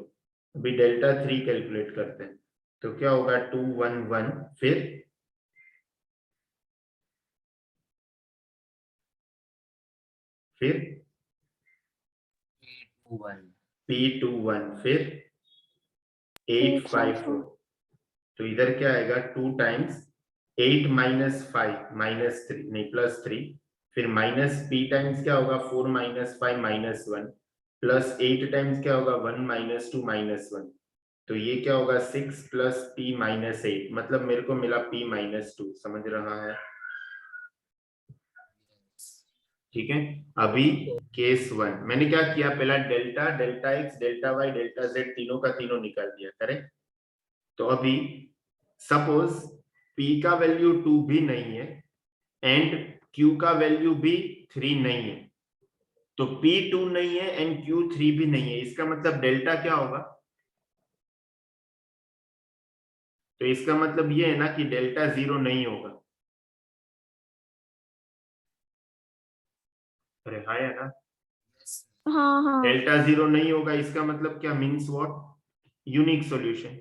अभी डेल्टा 3 कैलकुलेट करते हैं तो क्या होगा 211, फिर p21, फिर 854, तो इधर क्या आएगा 2 टाइम्स 8 माइनस 5 माइनस 3 नहीं प्लस 3, फिर माइनस p टाइम्स क्या होगा 4 माइनस 5 माइनस 1, प्लस 8 टाइम्स क्या होगा 1 माइनस 2 माइनस 1, तो ये क्या होगा 6 प्लस p माइनस 8, मतलब मेरे को मिला p माइनस 2। समझ रहा है? ठीक है। अभी केस 1 मैंने क्या किया, पहला delta, delta x, delta y, delta z तीनों का तीनों निकाल दिया, करेक्ट। तो अभी सपोज p का वैल्यू 2 भी नहीं है एंड q का वैल्यू भी 3 नहीं है, तो p 2 नहीं है एंड q 3 भी नहीं है, इसका मतलब डेल्टा क्या होगा? तो इसका मतलब ये है ना कि डेल्टा 0 नहीं होगा। अरे हाँ है ना,
हाँ हाँ
डेल्टा 0 नहीं होगा, इसका मतलब क्या means what? Unique solution,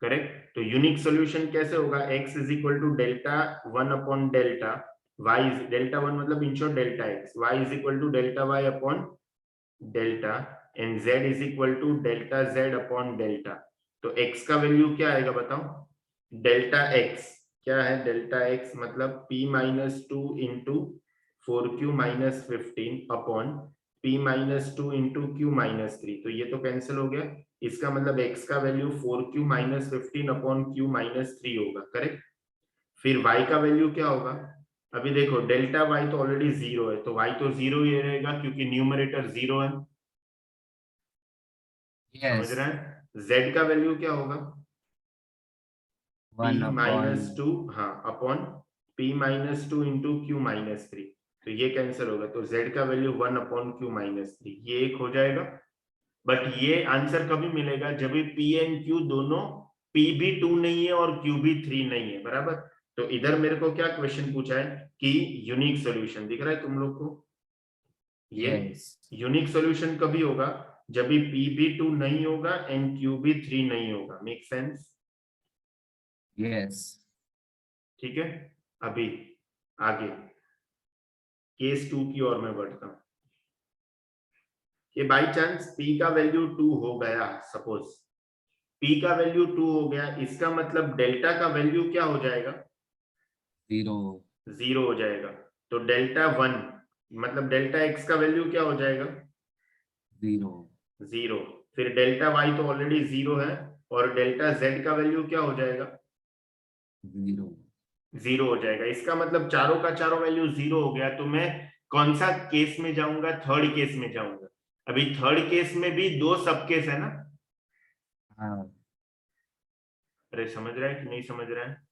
correct. तो यूनिक सॉल्यूशन कैसे होगा? x is equal to delta 1 upon delta y, delta 1 मतलब in short delta x, y is equal to delta y upon delta and z is equal to delta z upon delta. तो x का value क्या आएगा बताओ? Delta x क्या है? Delta x मतलब p minus 2 into 4q minus 15 upon p minus 2 into q minus 3, तो ये तो कैंसिल हो गया। इसका मतलब x का value 4q minus 15 upon q minus 3 होगा, करेक्ट। फिर y का वैल्यू क्या होगा? अभी देखो डेल्टा y तो ऑलरेडी 0 है, तो y तो 0 ही रहेगा क्योंकि न्यूमरेटर 0 है, समझ
Yes.
रहे हैं। z का वैल्यू क्या होगा? p
1
माइनस
upon
2, हाँ upon p minus 2 into q minus 3, तो ये कैंसिल होगा, तो z का वैल्यू 1 अपॉन q माइनस 3, ये एक हो जाएगा। बट ये आंसर कभी मिलेगा जब भी p एंड q दोनों, p भी 2 नहीं है और q भी 3 नहीं है, बराबर। तो इधर मेरे को क्या क्वेश्चन पूछा है कि यूनिक सॉल्यूशन, दिख रहा है तुम लोग को? ये
yes.
यूनिक सॉल्यूशन कभी होगा? जब भी p भी 2 नहीं होगा एंड q भी 3 नहीं होगा। Make sense?
Yes.
ठीक है। अभी आगे केस 2 की ओर मैं बढ़ता हूं कि बाई चांस p का वैल्यू 2 हो गया, सपोज p का वैल्यू 2 हो गया, इसका मतलब डेल्टा का वैल्यू क्या हो जाएगा?
0.
0 हो जाएगा। तो डेल्टा 1 मतलब डेल्टा x का वैल्यू क्या हो जाएगा?
0.
0। फिर डेल्टा y तो ऑलरेडी 0 है और डेल्टा z का वैल्यू क्या हो जाएगा?
0.
0 हो जाएगा। इसका मतलब चारों का चारों वैल्यू 0 हो गया, तो मैं कौन सा केस में जाऊंगा? थर्ड केस में जाऊंगा। अभी थर्ड केस में भी दो सब केस है ना?
हाँ.
अरे समझ रहा है कि नहीं समझ रहा है?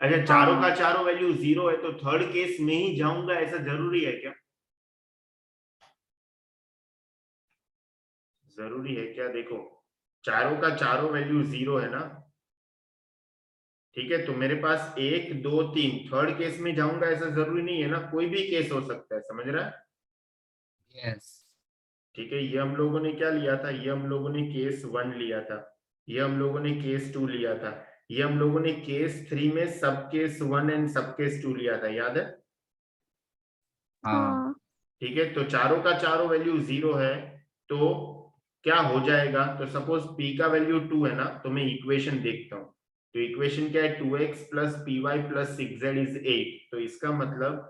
अच्छा, चारों का चारों वैल्यू 0 है तो थर्ड केस में ही जाऊंगा, ऐसा जरूरी है क्या? जरूरी है क्या? देखो चारों का चारों वैल्यू 0 है ना, ठीक है। तो मेरे पास 1 2 3 थर्ड केस में जाऊंगा ऐसा जरूरी नहीं है ना, कोई भी केस हो सकता है, समझ रहा है?
Yes.
ठीक है। ये हम लोगों ने क्या लिया था? ये हम लोगों ने केस 1 लिया था, ये हम लोगों ने केस 2 लिया था, ये हम लोगों ने केस 3 में सब केस 1 एंड सब केस 2 लिया था, याद है?
हाँ.
हाँ
ठीक है। तो चारों का चारों वैल्यू 0 है, तो क्या हो जाएगा? तो सपोज p का वैल्यू 2 है ना, तो मैं इक्वेशन देखता हूँ। तो इक्वेशन क्या है? 2x plus p y plus 6z is 8, तो इसका मतलब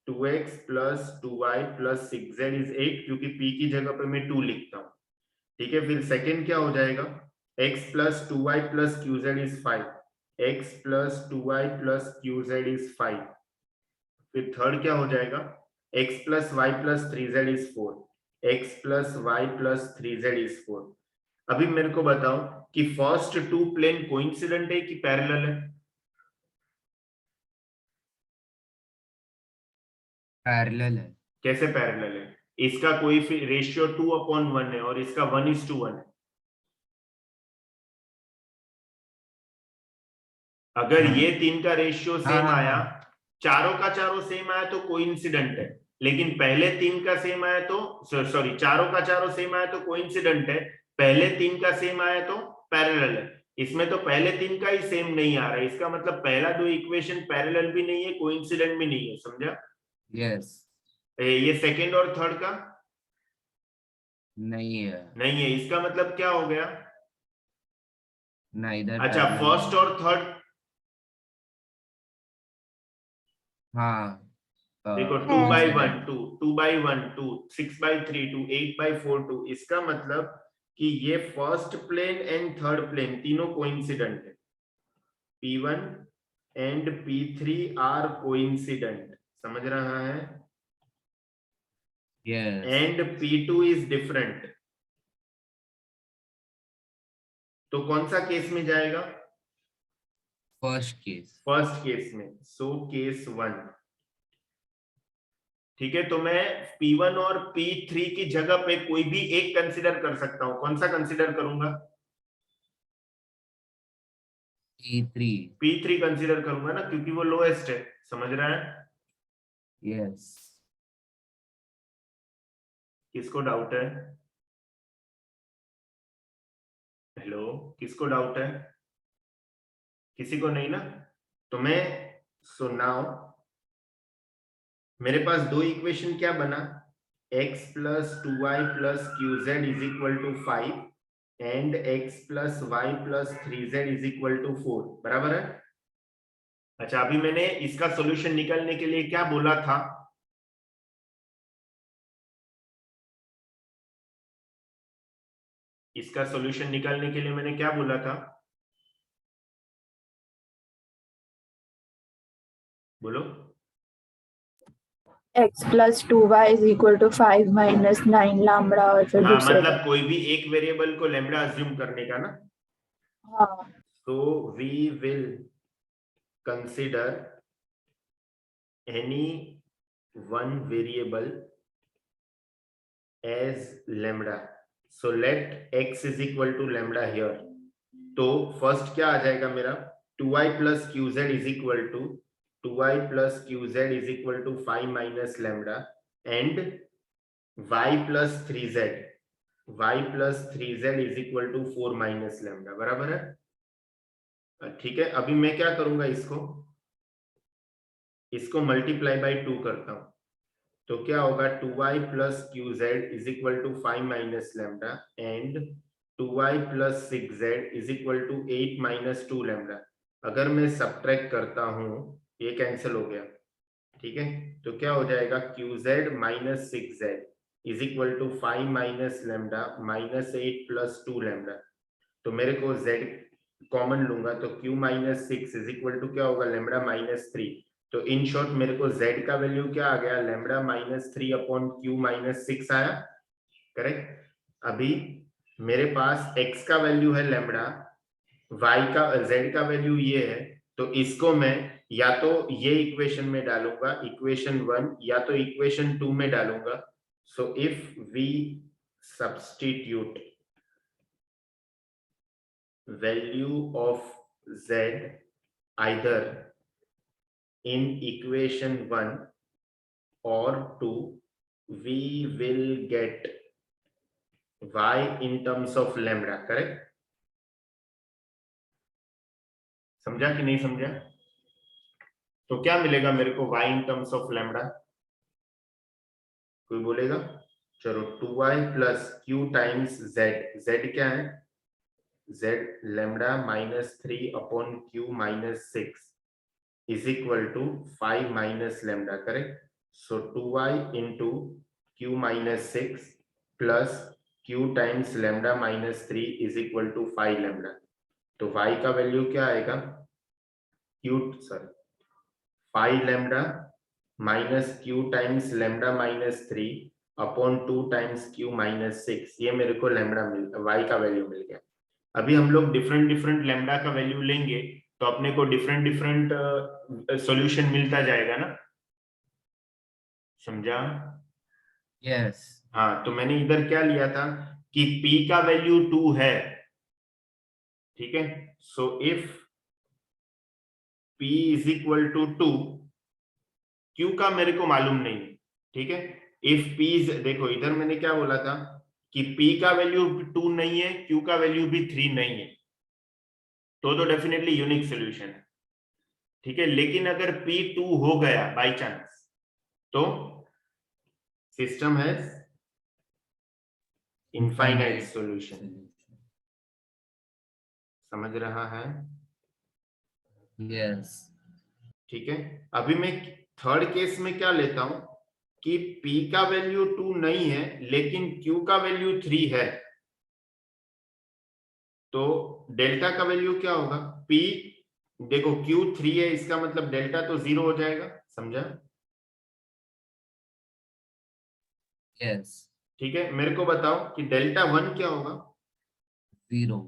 2x plus 2y plus 6z is 8, क्योंकि p की जगह पे मैं 2 लिखता हूँ। ठीक है। फिर सेकेंड क्या हो जाएगा? x plus 2y plus qz is 5, x plus 2y plus qz is 5। फिर थर्ड क्या हो जाएगा? x plus y plus 3z is 4, x plus y plus 3z is 4। अभी मेरे को बताओ कि फर्स्ट टू प्लेन कोइंसिडेंट है कि पैरेलल है?
Parallel है.
कैसे पैरेलल है? इसका कोई रेशियो 2/1 है और इसका 1:1 है। अगर
हाँ.
ये तीन का रेशियो
हाँ,
सेम
हाँ,
आया,
हाँ.
चारों का चारों सेम आया तो कोइंसिडेंट है, लेकिन पहले तीन का सेम आया तो, सॉरी, चारों का चारों सेम आया तो कोइंसिडेंट है, पहले तीन का सेम आया तो पैरेलल है। इसमें तो पहले तीन का ही सेम नहीं आ रहा है, इसका मतलब पहला दो इक्वेशन पैरेलल भी नहीं है, कोइंसिडेंट भी नहीं है, समझा?
Yes.
ये सेकंड और थर्ड का
नहीं है.
नहीं है, इसका मतलब क्या हो गया?
ना इधर
अच्छा,
parallel
फर्स्ट
नहीं है.
और थर्ड
हाँ.
देखो 2/1 2 2/1 2 6/3 2 8/4 2, इसका मतलब कि ये first plane and third plane तीनों कोइंसिडेंट है। P1 and P3 are coincident, समझ रहा है?
Yes.
And P2 is different. तो कौन सा केस में जाएगा?
First case.
फर्स्ट केस में। सो केस 1, ठीक है। तो मैं P1 और P3 की जगह पे कोई भी एक कंसीडर कर सकता हूं। कौन सा कंसीडर करूंगा?
P3.
P3 कंसीडर करूंगा ना, क्योंकि वो लोएस्ट है। समझ रहा है?
Yes.
किसको डाउट है? हेलो, किसको डाउट है? किसी को नहीं ना? तो मैं नाउ मेरे पास दो इक्वेशन क्या बना? x plus 2y plus q z is equal to 5 and x plus y plus 3z is equal to 4, बराबर है? अच्छा, अभी मैंने इसका सॉल्यूशन निकालने के लिए क्या बोला था? इसका सॉल्यूशन निकालने के लिए मैंने क्या बोला था? बोलो।
x plus 2y is equal to 5 minus 9 lambda, और फिर
हाँ,
दूसरे
मतलब कोई भी एक वेरिएबल को लैम्बडा अज्यूम करने का ना।
हाँ
So we will consider any one variable as lambda. So let x is equal to lambda here. तो फर्स्ट क्या आ जाएगा मेरा? 2y plus qz is equal to 2y plus qz is equal to 5 minus lambda and y plus 3z is equal to 4 minus lambda, बराबर है? ठीक है। अभी मैं क्या करूंगा, इसको मल्टीप्लाई बाय 2 करता हूं। तो क्या होगा? 2y plus q z is equal to 5 minus lambda and 2y plus 6z is equal to 8 minus 2 lambda. अगर मैं सब्ट्रैक्ट करता हूं, ये कैंसिल हो गया, ठीक है। तो क्या हो जाएगा? qz minus 6z is equal to 5 minus lambda minus 8 plus 2 lambda. तो मेरे को z कॉमन लूंगा, तो q minus 6 is equal to क्या होगा? Lambda minus 3। तो इन शॉर्ट मेरे को z का वैल्यू क्या आ गया? Lambda minus 3 upon q minus 6 आया, करेक्ट। अभी मेरे पास x का वैल्यू है लैम्डा, y का z का वैल्यू ये है। तो इसको मैं या तो ये इक्वेशन में डालूंगा, इक्वेशन 1, या तो इक्वेशन 2 में डालूंगा। So if we substitute value of z either in equation 1 or 2, we will get y in terms of lambda, correct? समझा कि नहीं समझा? तो क्या मिलेगा मेरे को y in terms of lambda? कोई बोलेगा? चलो 2y plus q times z, z क्या है? z lambda minus 3 upon q minus 6 is equal to 5 minus lambda, correct? So 2y into q minus 6 plus q times lambda minus 3 is equal to 5 lambda. तो y का value क्या आएगा? 5 lambda minus q times lambda minus 3 upon 2 times q minus 6, ये मेरे को lambda y का value मिल गया। अभी हम लोग डिफरेंट लैम्डा का वैल्यू लेंगे तो अपने को डिफरेंट सॉल्यूशन मिलता जाएगा ना, समझा?
Yes.
हाँ, तो मैंने इधर क्या लिया था कि p का वैल्यू 2 है, ठीक है। So if p is equal to 2, q का मेरे को मालूम नहीं, ठीक है। इफ p इज, देखो इधर मैंने क्या बोला था कि p का वैल्यू 2 नहीं है, q का वैल्यू भी 3 नहीं है, तो डेफिनेटली यूनिक सॉल्यूशन है, ठीक है। लेकिन अगर p 2 हो गया बाय चांस, तो सिस्टम है इनफाइनाइट सॉल्यूशन। समझ रहा है?
Yes.
ठीक है। अभी मैं थर्ड केस में क्या लेता हूं कि P का वैल्यू 2 नहीं है लेकिन Q का वैल्यू 3 है, तो डेल्टा का वैल्यू क्या होगा? P देखो Q 3 है, इसका मतलब डेल्टा तो 0 हो जाएगा, समझा?
यस
ठीक है, मेरे को बताओ कि डेल्टा 1 क्या होगा?
0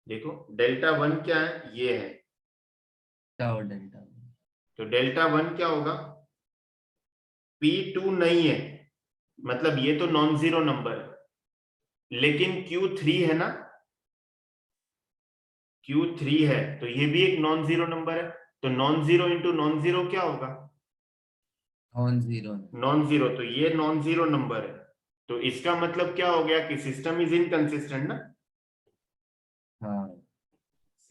देखो डेल्टा 1 क्या है, ये है,
टाउ डेल्टा
तो डेल्टा 1 क्या होगा? P2 नहीं है, मतलब ये तो नॉन जीरो नंबर है, लेकिन Q3 है ना, Q3 है तो ये भी एक नॉन जीरो नंबर है, तो non zero into non zero क्या होगा?
नॉन जीरो
नॉन जीरो, तो ये नॉन जीरो नंबर है, तो इसका मतलब क्या हो गया कि सिस्टम इज इनकंसिस्टेंट ना,
हाँ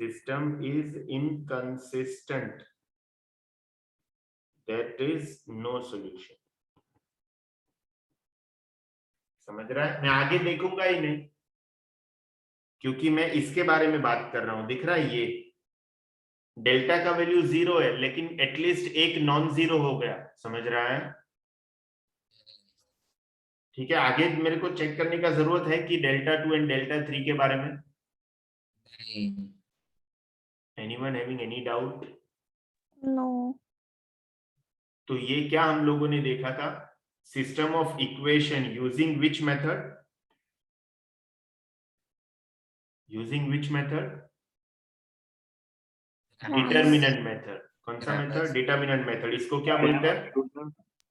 system is inconsistent, that is no solution. समझ रहा है? मैं आगे देखूंगा ही नहीं क्योंकि मैं इसके बारे में बात कर रहा हूं, दिख रहा है? ये डेल्टा का वैल्यू 0 है लेकिन एटलीस्ट एक नॉन जीरो हो गया, समझ रहा है? ठीक है, आगे मेरे को चेक करने का जरूरत है कि डेल्टा 2 एंड डेल्टा 3 के बारे में
नहीं
anyone having any doubt?
No.
तो ये क्या हम लोगों ने देखा था? System of equation using which method? Using which method? Determinant method. कौन सा मेथड? Determinant method. इसको क्या बोलते हैं?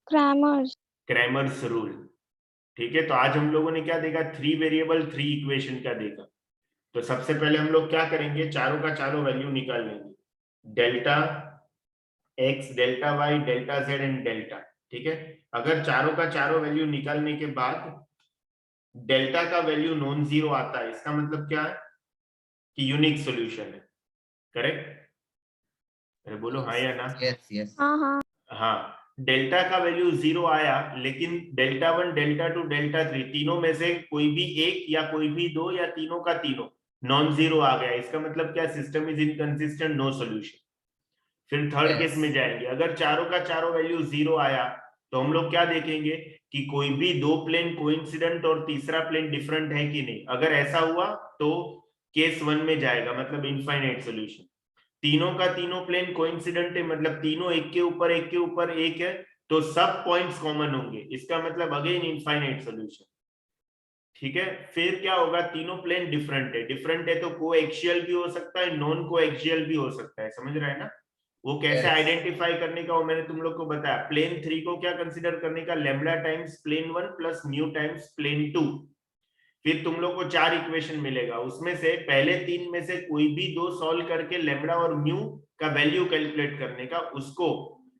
Cramer's.
Cramer's rule. ठीक है, तो आज हम लोगों ने क्या देखा? 3 वेरिएबल 3 इक्वेशन का देखा। तो सबसे पहले हम लोग क्या करेंगे, चारों का चारों वैल्यू निकाल लेंगे, delta x, delta y, delta z and delta. ठीक है, अगर चारों का चारों वैल्यू निकालने के बाद डेल्टा का वैल्यू नॉन जीरो आता है, इसका मतलब क्या है कि यूनिक सॉल्यूशन है, करेक्ट? अरे बोलो हाँ या ना?
यस यस
हाँ, डेल्टा का वैल्यू 0 आया लेकिन डेल्टा 1, डेल्टा 2, डेल्टा 3 तीनों में से कोई भी एक या कोई भी दो या तीनों का तीनों नॉन जीरो आ गया, इसका मतलब क्या? System is inconsistent, no solution. फिर थर्ड केस में जाएंगे, अगर चारों का चारों वैल्यू 0 आया तो हम लोग क्या देखेंगे कि कोई भी दो प्लेन कोइंसिडेंट और तीसरा प्लेन डिफरेंट है कि नहीं। अगर ऐसा हुआ तो केस 1 में जाएगा, मतलब इनफाइनाइट सॉल्यूशन। तीनों का तीनों प्लेन कोइंसिडेंट है, मतलब तीनों एक के ऊपर एक है, तो सब पॉइंट्स कॉमन होंगे, इसका मतलब अगेन इनफाइनाइट सॉल्यूशन। ठीक है, फिर क्या होगा? तीनों प्लेन डिफरेंट है तो कोएक्सियल भी हो सकता है, नॉन कोएक्सियल भी हो सकता है, समझ रहे हैं ना? वो कैसे
Yes.
आइडेंटिफाई करने का वो मैंने तुम लोग को बताया। प्लेन 3 को क्या कंसीडर करने का? Lambda times plane 1 plus mu times plane 2। फिर तुम लोग को 4 इक्वेशन मिलेगा, उसमें से पहले 3 में से कोई भी दो सॉल्व करके लैम्डा और म्यू का वैल्यू कैलकुलेट करने का, उसको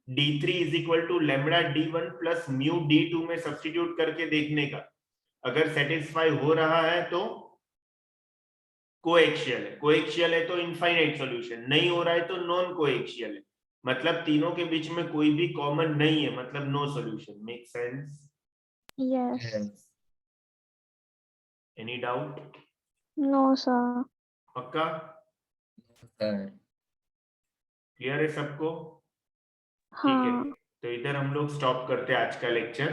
d3 is equal to lambda d1 plus mu d2 में सब्स्टिट्यूट करके देखने का। अगर सेटिस्फाई हो रहा है तो कोएक्सियल है, कोएक्सियल है तो इनफाइनाइट सॉल्यूशन, नहीं हो रहा है तो नॉन कोएक्सियल है, मतलब तीनों के बीच में कोई भी कॉमन नहीं है, मतलब no solution. Make sense?
Yes.
Yes
any doubt?
No, sir.
पक्का?
सर
क्लियर है सबको? ठीक है,
हाँ.
तो इधर हम लोग स्टॉप करते हैं आज का लेक्चर।